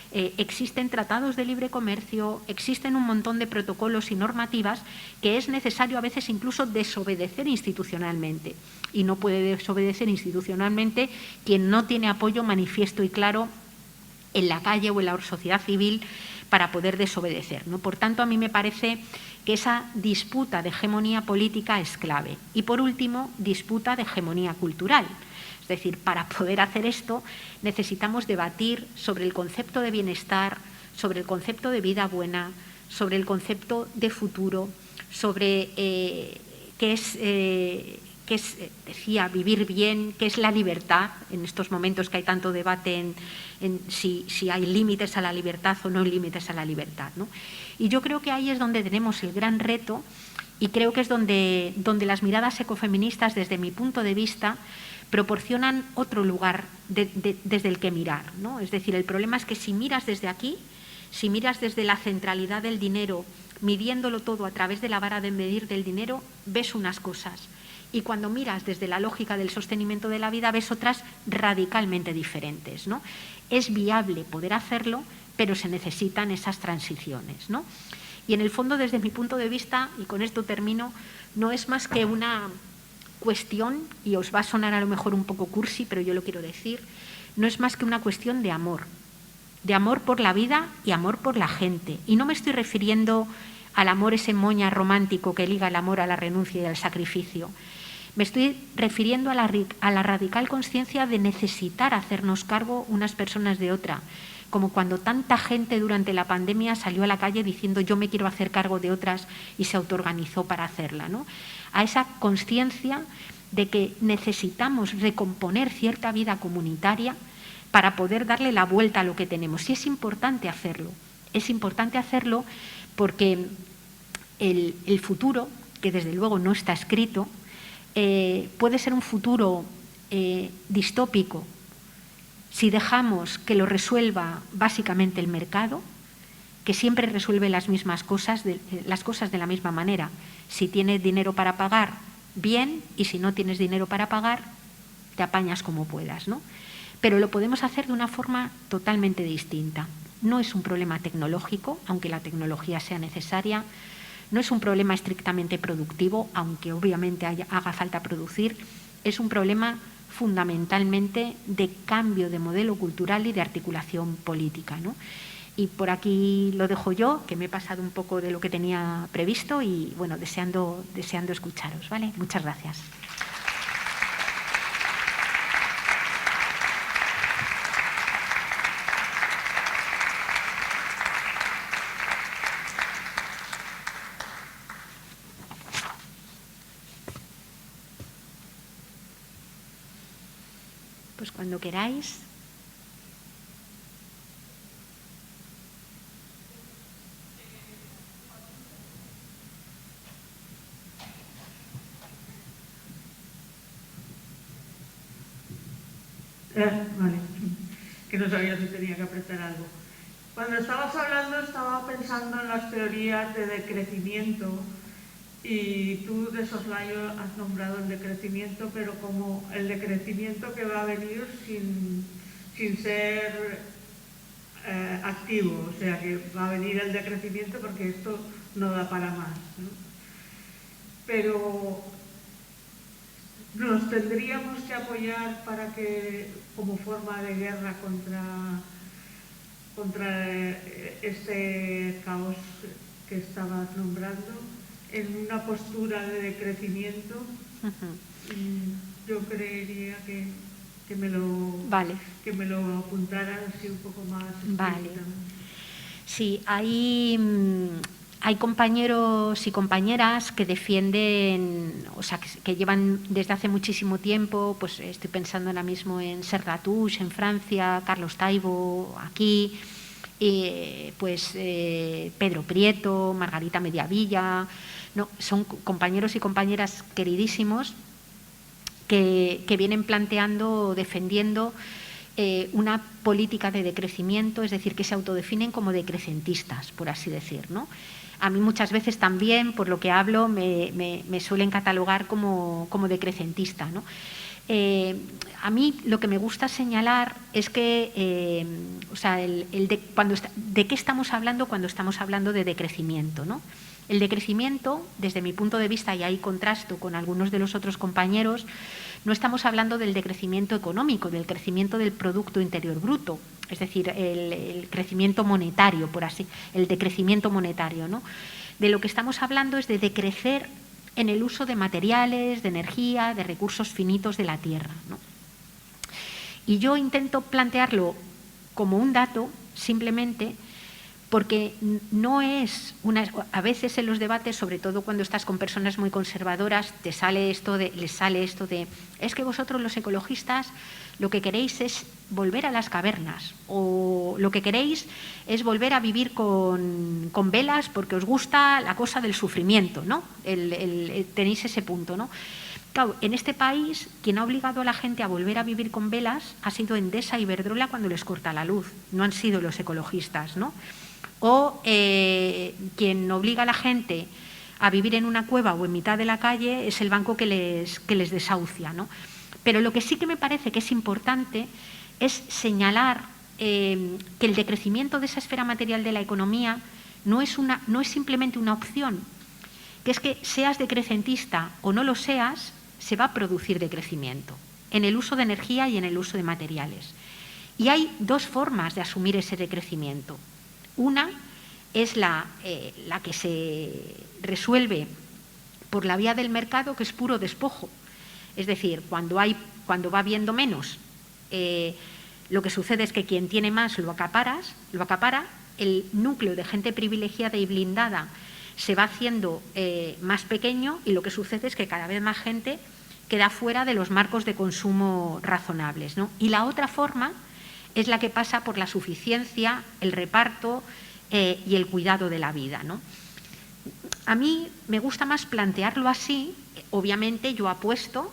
Existen tratados de libre comercio, existen un montón de protocolos y normativas que es necesario a veces incluso desobedecer institucionalmente. Y no puede desobedecer institucionalmente quien no tiene apoyo manifiesto y claro en la calle o en la sociedad civil para poder desobedecer, ¿no? Por tanto, a mí me parece que esa disputa de hegemonía política es clave. Y por último, disputa de hegemonía cultural. Es decir, para poder hacer esto necesitamos debatir sobre el concepto de bienestar, sobre el concepto de vida buena, sobre el concepto de futuro, sobre qué es, decía, vivir bien, qué es la libertad, en estos momentos que hay tanto debate en si hay límites a la libertad o no hay límites a la libertad, ¿no? Y yo creo que ahí es donde tenemos el gran reto y creo que es donde las miradas ecofeministas, desde mi punto de vista, proporcionan otro lugar desde el que mirar, ¿no? Es decir, el problema es que si miras desde aquí, si miras desde la centralidad del dinero, midiéndolo todo a través de la vara de medir del dinero, ves unas cosas. y cuando miras desde la lógica del sostenimiento de la vida ves otras radicalmente diferentes, ¿no? Es viable poder hacerlo, pero se necesitan esas transiciones, ¿no? Y en el fondo, desde mi punto de vista, y con esto termino, no es más que una cuestión, y os va a sonar a lo mejor un poco cursi, pero yo lo quiero decir, no es más que una cuestión de amor por la vida y amor por la gente. Y no me estoy refiriendo al amor ese moña romántico que liga el amor a la renuncia y al sacrificio. Me estoy refiriendo a la radical conciencia de necesitar hacernos cargo unas personas de otra, como cuando tanta gente durante la pandemia salió a la calle diciendo yo me quiero hacer cargo de otras y se autoorganizó para hacerla, ¿no? A esa conciencia de que necesitamos recomponer cierta vida comunitaria para poder darle la vuelta a lo que tenemos. Y es importante hacerlo porque el futuro, que desde luego no está escrito, puede ser un futuro distópico si dejamos que lo resuelva básicamente el mercado, que siempre resuelve las mismas cosas, las cosas de la misma manera. Si tienes dinero para pagar, bien, y si no tienes dinero para pagar, te apañas como puedas, ¿no? Pero lo podemos hacer de una forma totalmente distinta. No es un problema tecnológico, aunque la tecnología sea necesaria. No es un problema estrictamente productivo, aunque obviamente haga falta producir. Es un problema fundamentalmente de cambio de modelo cultural y de articulación política, ¿no? Y por aquí lo dejo yo, que me he pasado un poco de lo que tenía previsto y, bueno, deseando escucharos, ¿vale? Muchas gracias. Pues cuando queráis. Vale, que no sabía si tenía que apretar algo. Cuando estabas hablando estaba pensando en las teorías de decrecimiento y tú de soslayo has nombrado el decrecimiento, pero como el decrecimiento que va a venir sin ser activo, o sea que va a venir el decrecimiento porque esto no da para más, ¿no? Pero nos tendríamos que apoyar para que, como forma de guerra contra este caos que estabas nombrando, en una postura de decrecimiento. Yo creería que me lo apuntaran así un poco más. Vale. Sí, hay compañeros y compañeras que defienden, o sea, que llevan desde hace muchísimo tiempo, pues estoy pensando ahora mismo en Serge Latouche, en Francia, Carlos Taibo, aquí, Pedro Prieto, Margarita Mediavilla, no, son compañeros y compañeras queridísimos que vienen planteando, defendiendo una política de decrecimiento, es decir, que se autodefinen como decrecentistas, por así decir, ¿no? A mí muchas veces también, por lo que hablo, me suelen catalogar como decrecentista, ¿no? A mí lo que me gusta señalar es que, o sea, ¿de qué estamos hablando cuando estamos hablando de decrecimiento, ¿no? El decrecimiento, desde mi punto de vista, y ahí contrasto con algunos de los otros compañeros, no estamos hablando del decrecimiento económico, del crecimiento del Producto Interior Bruto, es decir, el crecimiento monetario, por así, el decrecimiento monetario, ¿no? De lo que estamos hablando es de decrecer en el uso de materiales, de energía, de recursos finitos de la tierra, ¿no? Y yo intento plantearlo como un dato, simplemente, porque no es a veces en los debates, sobre todo cuando estás con personas muy conservadoras, les sale esto de es que vosotros los ecologistas lo que queréis es volver a las cavernas o lo que queréis es volver a vivir con velas porque os gusta la cosa del sufrimiento, ¿no? Tenéis ese punto, ¿no? Claro, en este país, quien ha obligado a la gente a volver a vivir con velas ha sido Endesa y Iberdrola cuando les corta la luz, no han sido los ecologistas, ¿no? O quien obliga a la gente a vivir en una cueva o en mitad de la calle es el banco que les desahucia, ¿no? Pero lo que sí que me parece que es importante es señalar que el decrecimiento de esa esfera material de la economía no es simplemente una opción, que es que seas decrecentista o no lo seas, se va a producir decrecimiento en el uso de energía y en el uso de materiales. Y hay dos formas de asumir ese decrecimiento. Una es la que se resuelve por la vía del mercado, que es puro despojo. Es decir, cuando va habiendo menos, lo que sucede es que quien tiene más lo acapara, el núcleo de gente privilegiada y blindada se va haciendo más pequeño y lo que sucede es que cada vez más gente queda fuera de los marcos de consumo razonables, ¿no? Y la otra forma es la que pasa por la suficiencia, el reparto y el cuidado de la vida, ¿no? A mí me gusta más plantearlo así. Obviamente yo apuesto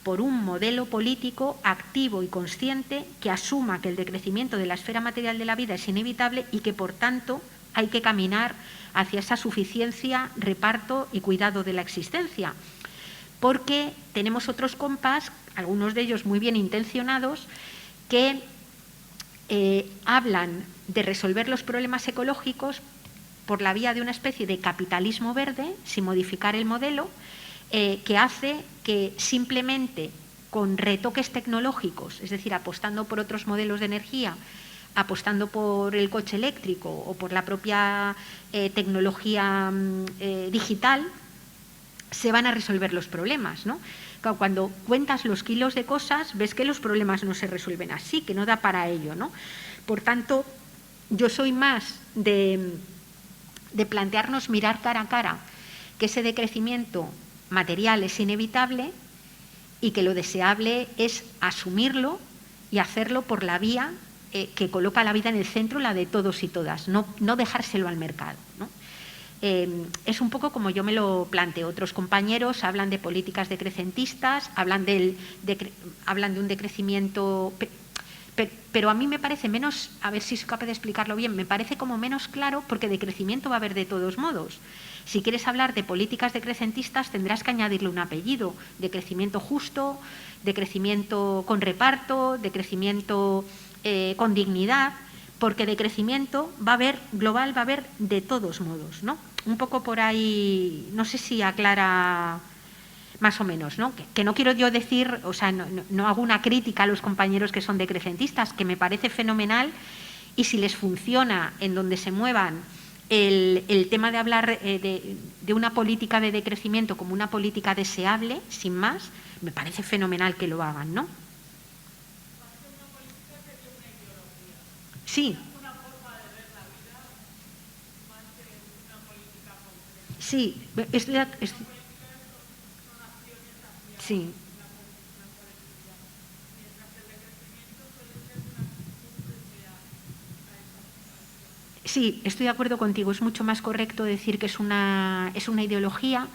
por un modelo político activo y consciente que asuma que el decrecimiento de la esfera material de la vida es inevitable y que, por tanto, hay que caminar hacia esa suficiencia, reparto y cuidado de la existencia. Porque tenemos otros compas, algunos de ellos muy bien intencionados, que hablan de resolver los problemas ecológicos por la vía de una especie de capitalismo verde, sin modificar el modelo, que hace que simplemente con retoques tecnológicos, es decir, apostando por otros modelos de energía, apostando por el coche eléctrico o por la propia tecnología digital, se van a resolver los problemas, ¿no? Cuando cuentas los kilos de cosas, ves que los problemas no se resuelven así, que no da para ello, ¿no? Por tanto, yo soy más de plantearnos mirar cara a cara que ese decrecimiento material es inevitable y que lo deseable es asumirlo y hacerlo por la vía que coloca la vida en el centro, la de todos y todas, no dejárselo al mercado, ¿no? Es un poco como yo me lo planteo. Otros compañeros hablan de políticas decrecentistas, hablan de un decrecimiento, pero a mí me parece menos, a ver si soy capaz de explicarlo bien, me parece como menos claro, porque decrecimiento va a haber de todos modos. Si quieres hablar de políticas decrecentistas tendrás que añadirle un apellido: decrecimiento justo, decrecimiento con reparto, decrecimiento con dignidad, porque de crecimiento va a haber, global va a haber de todos modos, ¿no? Un poco por ahí, no sé si aclara más o menos, ¿no? Que no quiero yo decir, o sea, no hago una crítica a los compañeros que son decrecentistas, que me parece fenomenal, y si les funciona en donde se muevan el tema de hablar de una política de decrecimiento como una política deseable, sin más, me parece fenomenal que lo hagan, ¿no? Sí. Sí, sí. Sí, estoy de acuerdo contigo. Es mucho más correcto decir que es una ideología.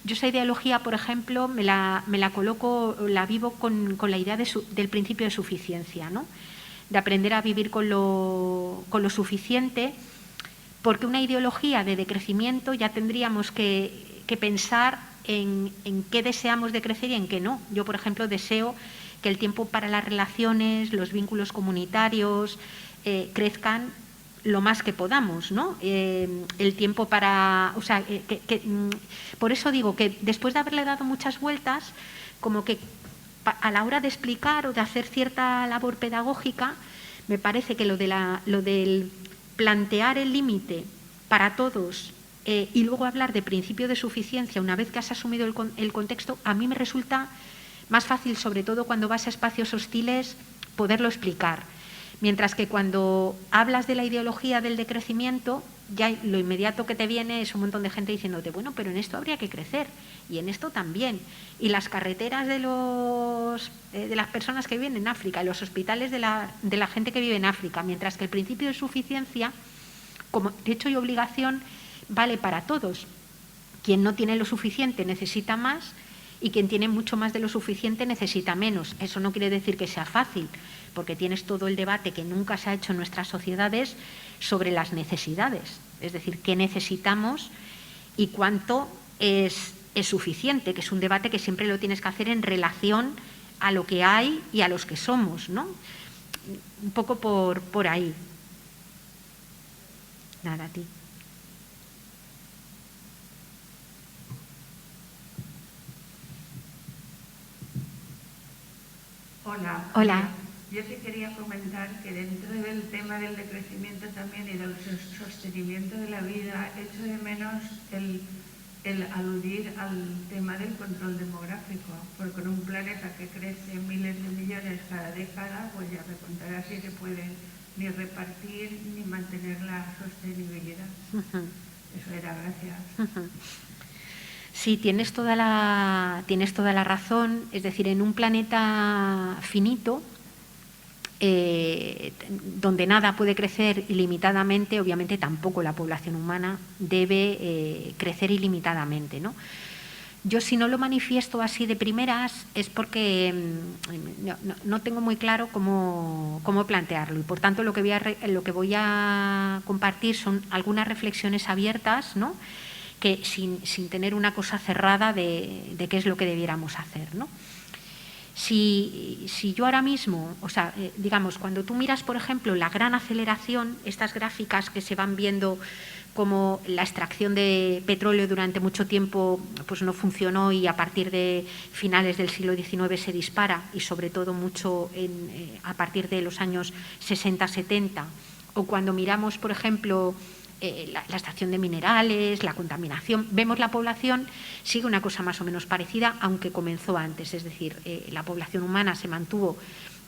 Yo esa ideología, por ejemplo, me la coloco, la vivo con la idea del principio de suficiencia, ¿no? De aprender a vivir con lo suficiente, porque una ideología de decrecimiento ya tendríamos que pensar en qué deseamos de crecer y en qué no. Yo, por ejemplo, deseo que el tiempo para las relaciones, los vínculos comunitarios crezcan lo más que podamos, ¿no? El tiempo para... O sea, por eso digo que después de haberle dado muchas vueltas, como que a la hora de explicar o de hacer cierta labor pedagógica, me parece que lo del plantear el límite para todos y luego hablar de principio de suficiencia una vez que has asumido el contexto, a mí me resulta más fácil, sobre todo cuando vas a espacios hostiles, poderlo explicar. Mientras que cuando hablas de la ideología del decrecimiento, ya lo inmediato que te viene es un montón de gente diciéndote, bueno, pero en esto habría que crecer y en esto también. Y las carreteras de las personas que viven en África, y los hospitales de la gente que vive en África, mientras que el principio de suficiencia, como derecho y obligación, vale para todos. Quien no tiene lo suficiente necesita más y quien tiene mucho más de lo suficiente necesita menos. Eso no quiere decir que sea fácil, porque tienes todo el debate que nunca se ha hecho en nuestras sociedades sobre las necesidades, es decir, qué necesitamos y cuánto es suficiente, que es un debate que siempre lo tienes que hacer en relación a lo que hay y a los que somos, ¿no? Un poco por ahí. Nada, a ti. Hola. Hola. Yo sí quería comentar que dentro del tema del decrecimiento también y del sostenimiento de la vida, echo de menos el aludir al tema del control demográfico, porque con un planeta que crece miles de millones cada década, pues ya me contarás si se puede ni repartir ni mantener la sostenibilidad. Eso era, gracias. Sí, tienes toda la razón. Es decir, en un planeta finito, donde nada puede crecer ilimitadamente, obviamente tampoco la población humana debe crecer ilimitadamente, ¿no? Yo, si no lo manifiesto así de primeras, es porque no tengo muy claro cómo plantearlo, y por tanto lo que voy a compartir son algunas reflexiones abiertas, ¿no?, que sin tener una cosa cerrada de qué es lo que debiéramos hacer, ¿no? Si yo ahora mismo, o sea, digamos, cuando tú miras, por ejemplo, la gran aceleración, estas gráficas que se van viendo como la extracción de petróleo durante mucho tiempo pues no funcionó y a partir de finales del siglo XIX se dispara, y sobre todo mucho a partir de los años 60-70, o cuando miramos, por ejemplo, la extracción de minerales, la contaminación, vemos la población sigue una cosa más o menos parecida, aunque comenzó antes. Es decir, la población humana se mantuvo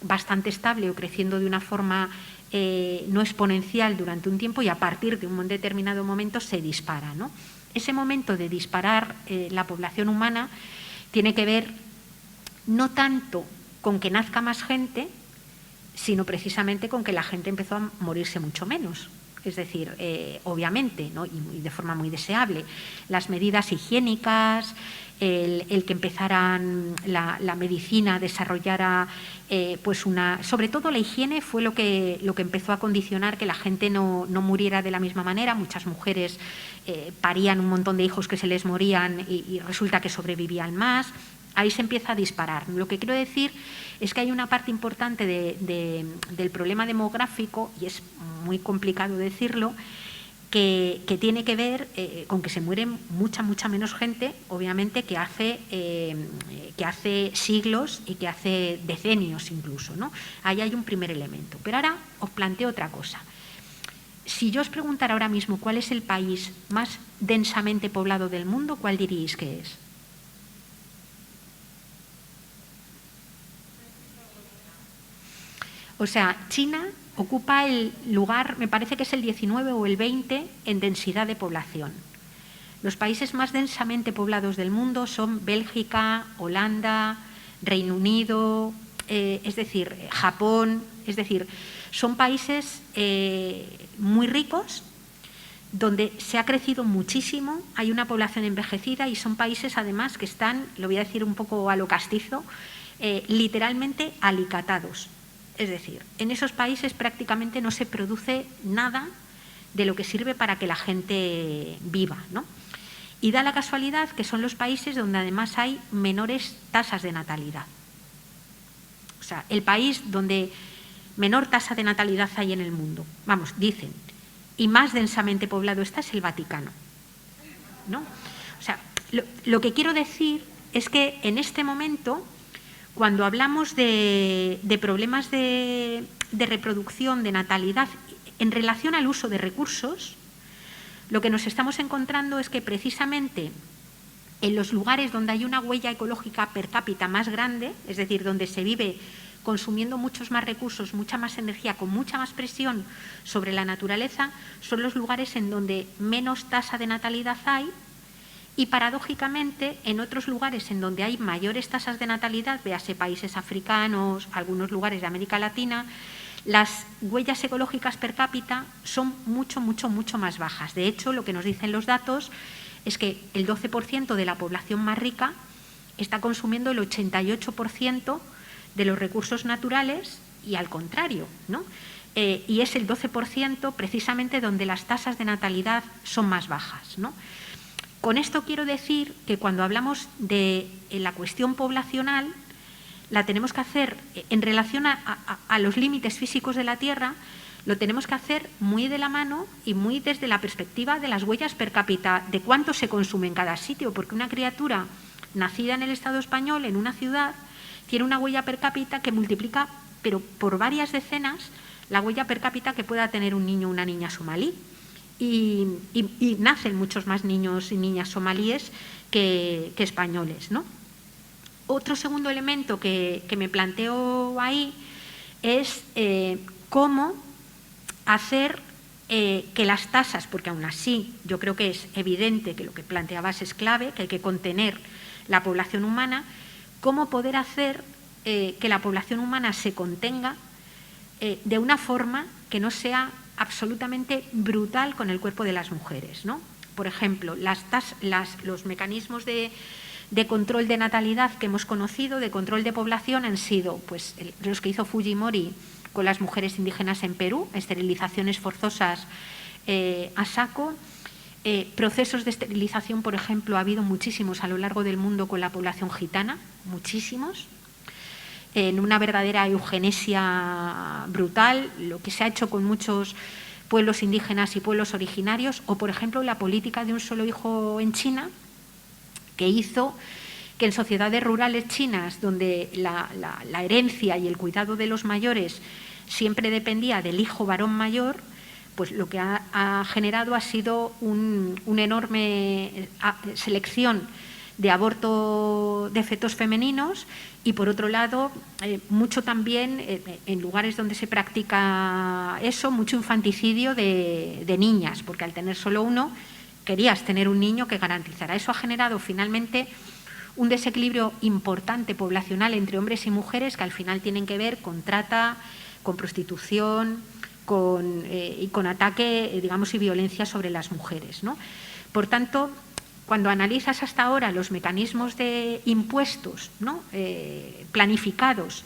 bastante estable o creciendo de una forma no exponencial durante un tiempo, y a partir de un determinado momento se dispara, ¿no? Ese momento de disparar la población humana tiene que ver no tanto con que nazca más gente, sino precisamente con que la gente empezó a morirse mucho menos. Es decir, obviamente, ¿no?, y de forma muy deseable, las medidas higiénicas, el que empezaran la medicina desarrollara pues sobre todo la higiene fue lo que empezó a condicionar que la gente no muriera de la misma manera. Muchas mujeres parían un montón de hijos que se les morían y resulta que sobrevivían más. Ahí se empieza a disparar. Lo que quiero decir es que hay una parte importante del problema demográfico, y es muy complicado decirlo, que tiene que ver con que se muere mucha menos gente, obviamente, que hace siglos y que hace decenios incluso, ¿no? Ahí hay un primer elemento. Pero ahora os planteo otra cosa. Si yo os preguntara ahora mismo cuál es el país más densamente poblado del mundo, ¿cuál diríais que es? O sea, China ocupa el lugar, me parece que es el 19 o el 20 en densidad de población. Los países más densamente poblados del mundo son Bélgica, Holanda, Reino Unido, es decir, Japón. Es decir, son países muy ricos, donde se ha crecido muchísimo, hay una población envejecida, y son países además que están, lo voy a decir un poco a lo castizo, literalmente alicatados. Es decir, en esos países prácticamente no se produce nada de lo que sirve para que la gente viva, ¿no? Y da la casualidad que son los países donde además hay menores tasas de natalidad. O sea, el país donde menor tasa de natalidad hay en el mundo, vamos, dicen, y más densamente poblado está, es el Vaticano, ¿no? O sea, lo que quiero decir es que en este momento, cuando hablamos de problemas de reproducción, de natalidad, en relación al uso de recursos, lo que nos estamos encontrando es que precisamente en los lugares donde hay una huella ecológica per cápita más grande, es decir, donde se vive consumiendo muchos más recursos, mucha más energía, con mucha más presión sobre la naturaleza, son los lugares en donde menos tasa de natalidad hay. Y paradójicamente, en otros lugares en donde hay mayores tasas de natalidad, véase países africanos, algunos lugares de América Latina, las huellas ecológicas per cápita son mucho más bajas. De hecho, lo que nos dicen los datos es que el 12% de la población más rica está consumiendo el 88% de los recursos naturales, y al contrario, ¿no? Y es el 12% precisamente donde las tasas de natalidad son más bajas, ¿no? Con esto quiero decir que cuando hablamos de la cuestión poblacional, la tenemos que hacer en relación a los límites físicos de la Tierra, lo tenemos que hacer muy de la mano y muy desde la perspectiva de las huellas per cápita, de cuánto se consume en cada sitio, porque una criatura nacida en el Estado español, en una ciudad, tiene una huella per cápita que multiplica, pero por varias decenas, la huella per cápita que pueda tener un niño o una niña somalí. Y nacen muchos más niños y niñas somalíes que españoles, ¿no? Otro segundo elemento que me planteo ahí es cómo hacer que las tasas, porque aún así yo creo que es evidente que lo que planteabas es clave, que hay que contener la población humana, cómo poder hacer que la población humana se contenga de una forma que no sea absolutamente brutal con el cuerpo de las mujeres, ¿no? Por ejemplo, los mecanismos de control de natalidad que hemos conocido, de control de población, han sido pues, los que hizo Fujimori con las mujeres indígenas en Perú, esterilizaciones forzosas a saco. Procesos de esterilización, por ejemplo, ha habido muchísimos a lo largo del mundo con la población gitana, muchísimos. En una verdadera eugenesia brutal, lo que se ha hecho con muchos pueblos indígenas y pueblos originarios, o, por ejemplo, la política de un solo hijo en China, que hizo que en sociedades rurales chinas, donde la herencia y el cuidado de los mayores siempre dependía del hijo varón mayor, pues lo que ha generado ha sido una enorme selección de aborto de fetos femeninos y, por otro lado, mucho también, en lugares donde se practica eso, mucho infanticidio de niñas, porque al tener solo uno, querías tener un niño que garantizara. Eso ha generado finalmente un desequilibrio importante poblacional entre hombres y mujeres que al final tienen que ver con trata, con prostitución y con ataque, digamos, y violencia sobre las mujeres, ¿no? Por tanto, cuando analizas hasta ahora los mecanismos de impuestos, ¿no? Planificados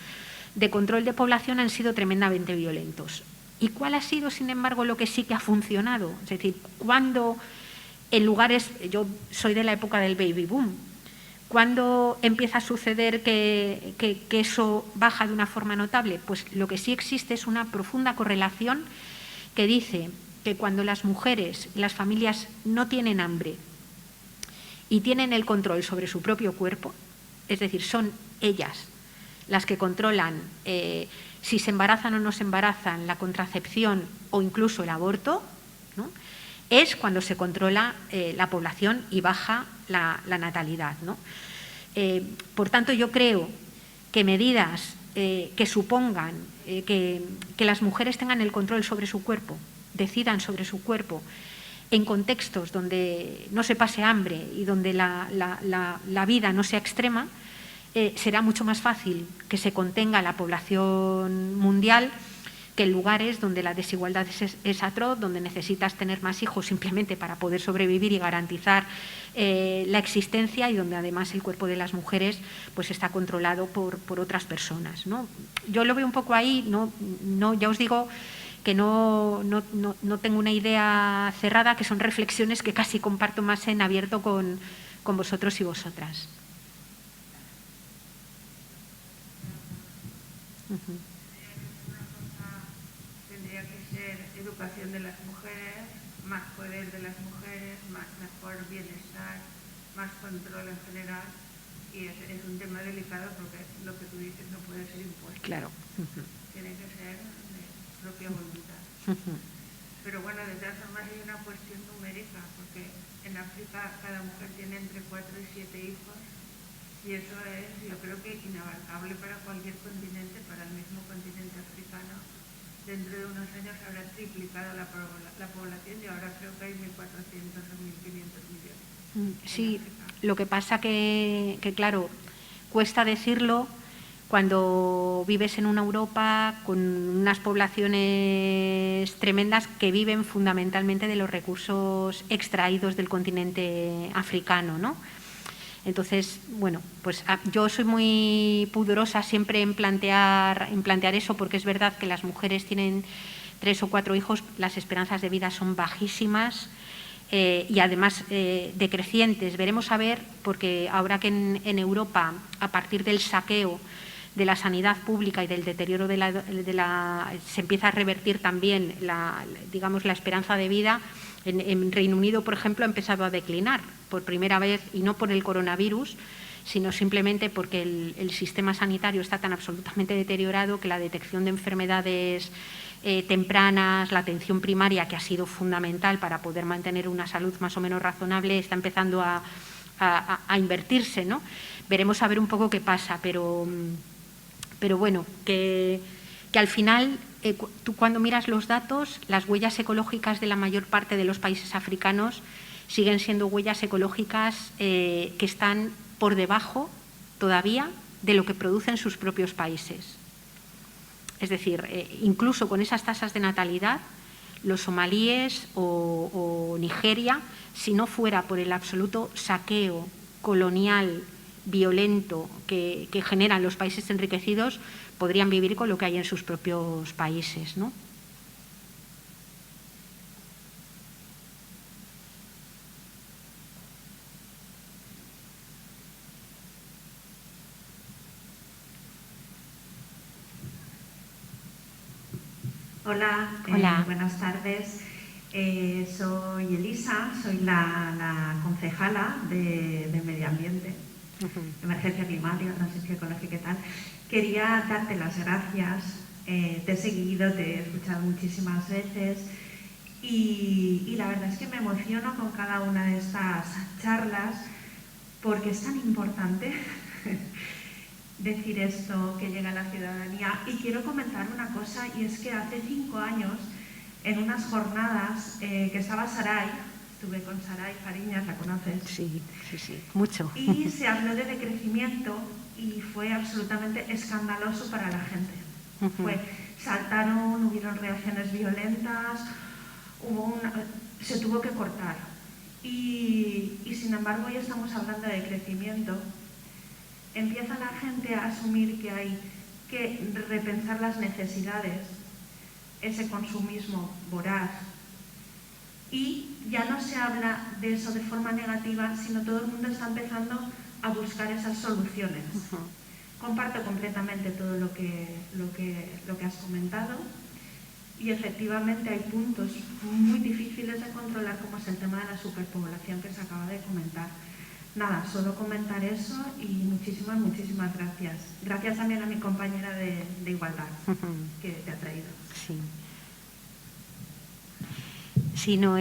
de control de población, han sido tremendamente violentos. ¿Y cuál ha sido, sin embargo, lo que sí que ha funcionado? Es decir, cuando en lugares, yo soy de la época del baby boom, ¿cuándo empieza a suceder que eso baja de una forma notable? Pues lo que sí existe es una profunda correlación que dice que cuando las mujeres y las familias no tienen hambre y tienen el control sobre su propio cuerpo, es decir, son ellas las que controlan si se embarazan o no se embarazan, la contracepción o incluso el aborto, ¿no? Es cuando se controla la población y baja la natalidad, ¿no? Por tanto, yo creo que medidas que supongan que las mujeres tengan el control sobre su cuerpo, decidan sobre su cuerpo, en contextos donde no se pase hambre y donde la vida no sea extrema, será mucho más fácil que se contenga la población mundial que en lugares donde la desigualdad es atroz, donde necesitas tener más hijos simplemente para poder sobrevivir y garantizar la existencia, y donde además el cuerpo de las mujeres pues está controlado por otras personas, ¿no? Yo lo veo un poco ahí, ya os digo que no tengo una idea cerrada, que son reflexiones que casi comparto más en abierto con vosotros y vosotras. Tendría que ser educación de las mujeres, más poder de las mujeres, mejor bienestar, más control en general, y es un tema delicado porque lo que tú dices no puede ser impuesto. Claro. Tiene que ser de propia voluntad. Pero bueno, de todas formas hay una cuestión numérica, porque en África cada mujer tiene entre 4 y 7 hijos, y eso es, yo creo que inabarcable para cualquier continente, para el mismo continente africano. Dentro de unos años habrá triplicado la población y ahora creo que hay 1.400 o 1.500 millones. Sí, lo que pasa que claro, cuesta decirlo cuando vives en una Europa con unas poblaciones tremendas que viven fundamentalmente de los recursos extraídos del continente africano, ¿no? Entonces, bueno, pues yo soy muy pudorosa siempre en plantear eso, porque es verdad que las mujeres tienen 3 o 4 hijos, las esperanzas de vida son bajísimas, y además decrecientes. Veremos a ver, porque ahora que en Europa, a partir del saqueo de la sanidad pública y del deterioro se empieza a revertir también digamos, la esperanza de vida, en Reino Unido, por ejemplo, ha empezado a declinar por primera vez, y no por el coronavirus, sino simplemente porque el sistema sanitario está tan absolutamente deteriorado que la detección de enfermedades tempranas, la atención primaria, que ha sido fundamental para poder mantener una salud más o menos razonable, está empezando a invertirse, ¿no? Veremos a ver un poco qué pasa, pero bueno, que al final, tú cuando miras los datos, las huellas ecológicas de la mayor parte de los países africanos siguen siendo huellas ecológicas que están por debajo todavía de lo que producen sus propios países. Es decir, incluso con esas tasas de natalidad, los somalíes o Nigeria, si no fuera por el absoluto saqueo colonial violento que generan los países enriquecidos, podrían vivir con lo que hay en sus propios países, ¿no? Hola, Hola. Buenas tardes. Soy Elisa, soy la concejala de Medio Ambiente, Emergencia Climática, Transición Ecológica y tal. Quería darte las gracias. Te he seguido, te he escuchado muchísimas veces y la verdad es que me emociono con cada una de estas charlas porque es tan importante decir esto que llega a la ciudadanía. Y quiero comentar una cosa, y es que hace 5 años, en unas jornadas que estaba Saray, estuve con Saray Fariñas, ¿la conoces? Sí, mucho. Y se habló de decrecimiento y fue absolutamente escandaloso para la gente. Saltaron, hubieron reacciones violentas, se tuvo que cortar. Y sin embargo, hoy estamos hablando de crecimiento. Empieza la gente a asumir que hay que repensar las necesidades, ese consumismo voraz. Y ya no se habla de eso de forma negativa, sino todo el mundo está empezando a buscar esas soluciones. Comparto completamente todo lo que has comentado y efectivamente hay puntos muy difíciles de controlar, como es el tema de la superpoblación que se acaba de comentar. Nada, solo comentar eso y muchísimas gracias. Gracias también a mi compañera de Igualdad que te ha traído. Sí. Sí, no,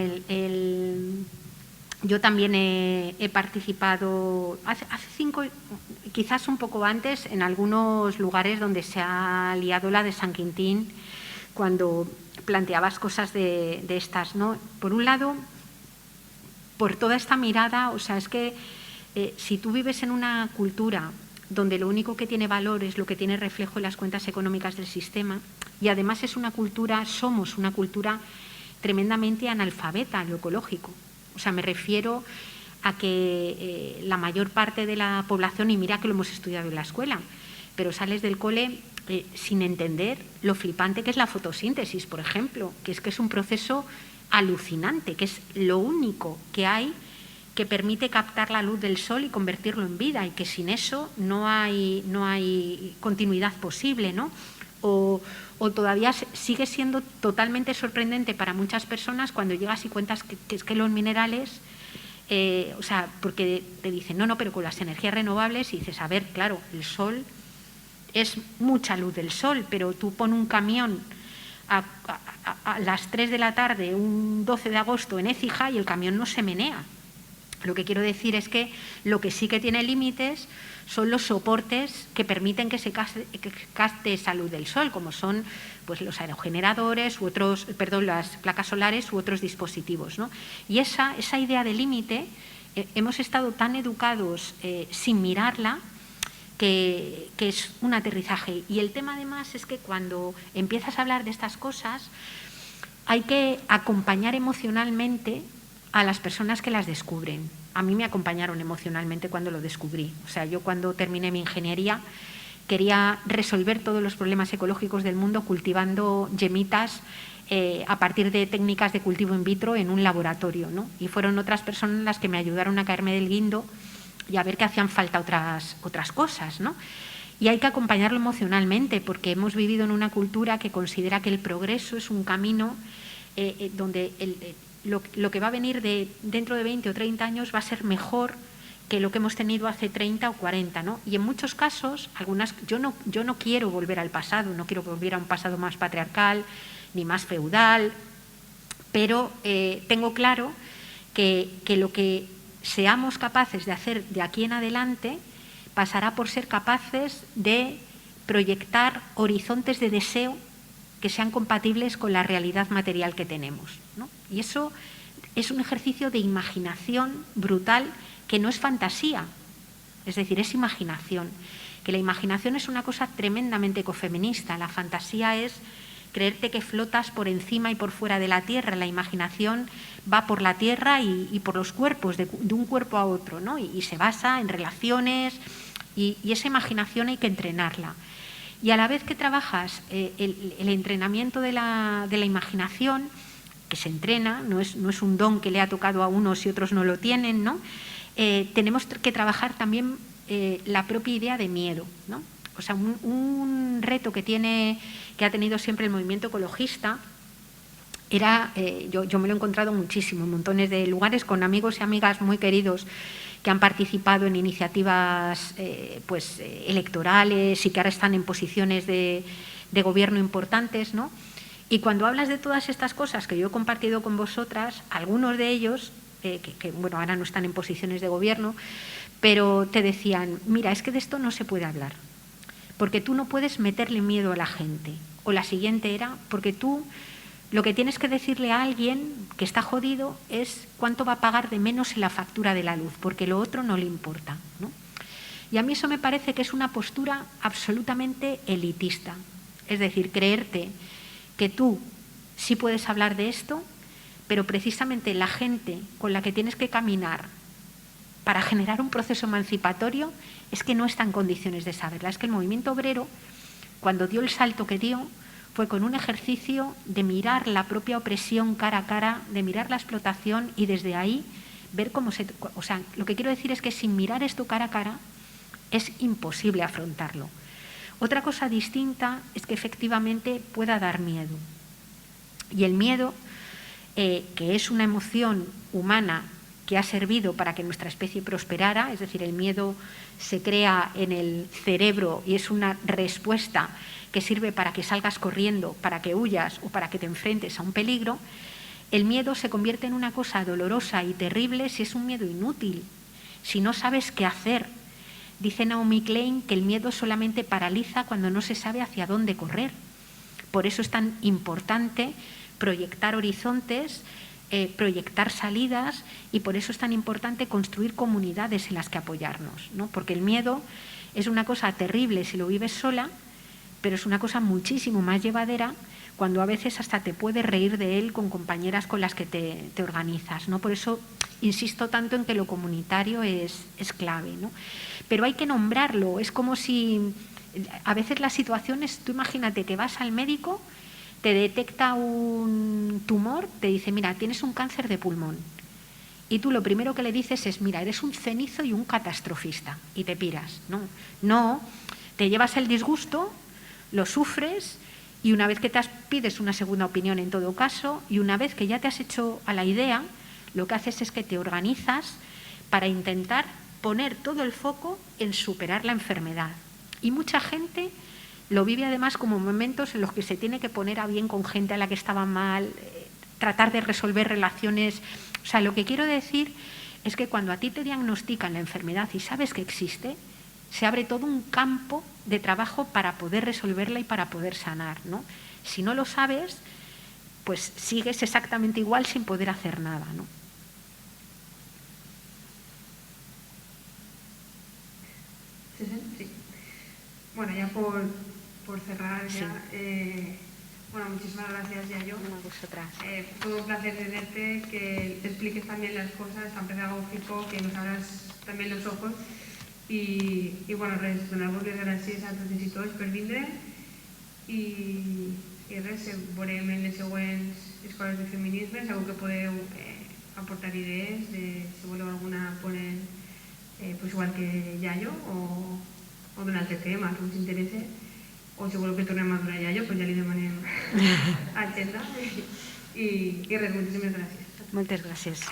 yo también he participado hace 5, quizás un poco antes, en algunos lugares donde se ha liado la de San Quintín, cuando planteabas cosas de estas, ¿no? Por un lado, por toda esta mirada, o sea, es que si tú vives en una cultura donde lo único que tiene valor es lo que tiene reflejo en las cuentas económicas del sistema, y además somos una cultura tremendamente analfabeta en lo ecológico. O sea, me refiero a que la mayor parte de la población, y mira que lo hemos estudiado en la escuela, pero sales del cole sin entender lo flipante que es la fotosíntesis, por ejemplo, que es un proceso alucinante, que es lo único que hay que permite captar la luz del sol y convertirlo en vida, y que sin eso no hay continuidad posible, ¿no? O todavía sigue siendo totalmente sorprendente para muchas personas cuando llegas y cuentas que los minerales, o sea, porque te dicen, no, pero con las energías renovables, y dices, a ver, claro, el sol es mucha luz del sol, pero tú pon un camión a las 3 de la tarde, un 12 de agosto en Écija, y el camión no se menea. Lo que quiero decir es que lo que sí que tiene límites son los soportes que permiten que se capte esa luz del sol, como son pues, los aerogeneradores u otros, las placas solares u otros dispositivos, ¿no? Y esa idea de límite, hemos estado tan educados sin mirarla, que es un aterrizaje. Y el tema además es que cuando empiezas a hablar de estas cosas hay que acompañar emocionalmente a las personas que las descubren. A mí me acompañaron emocionalmente cuando lo descubrí. O sea, yo cuando terminé mi ingeniería quería resolver todos los problemas ecológicos del mundo cultivando yemitas a partir de técnicas de cultivo in vitro en un laboratorio, ¿no? Y fueron otras personas las que me ayudaron a caerme del guindo y a ver que hacían falta otras cosas, ¿no? Y hay que acompañarlo emocionalmente, porque hemos vivido en una cultura que considera que el progreso es un camino donde lo que va a venir dentro de 20 o 30 años va a ser mejor que lo que hemos tenido hace 30 o 40, ¿no? Y en muchos casos, yo no quiero volver al pasado, no quiero volver a un pasado más patriarcal ni más feudal, pero tengo claro que lo que seamos capaces de hacer de aquí en adelante pasará por ser capaces de proyectar horizontes de deseo que sean compatibles con la realidad material que tenemos, ¿no? Y eso es un ejercicio de imaginación brutal que no es fantasía, es decir, es imaginación. Que la imaginación es una cosa tremendamente ecofeminista, la fantasía es creerte que flotas por encima y por fuera de la tierra. La imaginación va por la tierra y por los cuerpos, de un cuerpo a otro, ¿no? Y se basa en relaciones y esa imaginación hay que entrenarla. Y a la vez que trabajas el entrenamiento de la imaginación, que se entrena, no es un don que le ha tocado a unos y otros no lo tienen, ¿no? Tenemos que trabajar también la propia idea de miedo, ¿no? O sea, un reto que ha tenido siempre el movimiento ecologista era, yo me lo he encontrado muchísimo, en montones de lugares, con amigos y amigas muy queridos que han participado en iniciativas electorales y que ahora están en posiciones de gobierno importantes, ¿no? Y cuando hablas de todas estas cosas que yo he compartido con vosotras, algunos de ellos, bueno, ahora no están en posiciones de gobierno, pero te decían, mira, es que de esto no se puede hablar, porque tú no puedes meterle miedo a la gente. O la siguiente era, porque tú lo que tienes que decirle a alguien que está jodido es cuánto va a pagar de menos en la factura de la luz, porque lo otro no le importa, ¿no? Y a mí eso me parece que es una postura absolutamente elitista. Es decir, creerte que tú sí puedes hablar de esto, pero precisamente la gente con la que tienes que caminar para generar un proceso emancipatorio es que no está en condiciones de saberla. Es que el movimiento obrero, cuando dio el salto que dio, fue con un ejercicio de mirar la propia opresión cara a cara, de mirar la explotación y desde ahí ver cómo se... O sea, lo que quiero decir es que sin mirar esto cara a cara es imposible afrontarlo. Otra cosa distinta es que efectivamente pueda dar miedo. Y el miedo, que es una emoción humana que ha servido para que nuestra especie prosperara, es decir, el miedo se crea en el cerebro y es una respuesta que sirve para que salgas corriendo, para que huyas o para que te enfrentes a un peligro. El miedo se convierte en una cosa dolorosa y terrible si es un miedo inútil, si no sabes qué hacer. Dice Naomi Klein que el miedo solamente paraliza cuando no se sabe hacia dónde correr. Por eso es tan importante proyectar horizontes, proyectar salidas, y por eso es tan importante construir comunidades en las que apoyarnos, ¿no? Porque el miedo es una cosa terrible si lo vives sola, pero es una cosa muchísimo más llevadera cuando a veces hasta te puedes reír de él con compañeras con las que te organizas, ¿no? Por eso insisto tanto en que lo comunitario es clave, ¿no? Pero hay que nombrarlo. Es como si a veces las situaciones, tú imagínate que vas al médico, te detecta un tumor, te dice, mira, tienes un cáncer de pulmón. Y tú lo primero que le dices es, mira, eres un cenizo y un catastrofista, y te piras. No, te llevas el disgusto, lo sufres, y una vez que pides una segunda opinión en todo caso, y una vez que ya te has hecho a la idea, lo que haces es que te organizas para intentar poner todo el foco en superar la enfermedad. Y mucha gente lo vive además como momentos en los que se tiene que poner a bien con gente a la que estaba mal, tratar de resolver relaciones. O sea, lo que quiero decir es que cuando a ti te diagnostican la enfermedad y sabes que existe, se abre todo un campo de trabajo para poder resolverla y para poder sanar, ¿no? Si no lo sabes, pues sigues exactamente igual sin poder hacer nada, ¿no? Sí. Bueno, ya por cerrar ya, Sí. bueno, muchísimas gracias, Yayo. A vosotras. Fue un placer tenerte, que te expliques también las cosas tan pedagógico, que nos abras también los ojos. I bueno, res, donar-vos les gràcies a totes i tots per vindre i res, veurem en les següents escoles de feminisme, segur que podeu aportar idees, si voleu alguna ponent, pues igual que Yayo, o d'un altre tema que us interessa, o si voleu que tornem a donar Yayo, pues ja li demanem agenda. I res, moltíssimes gràcies. Moltes gràcies.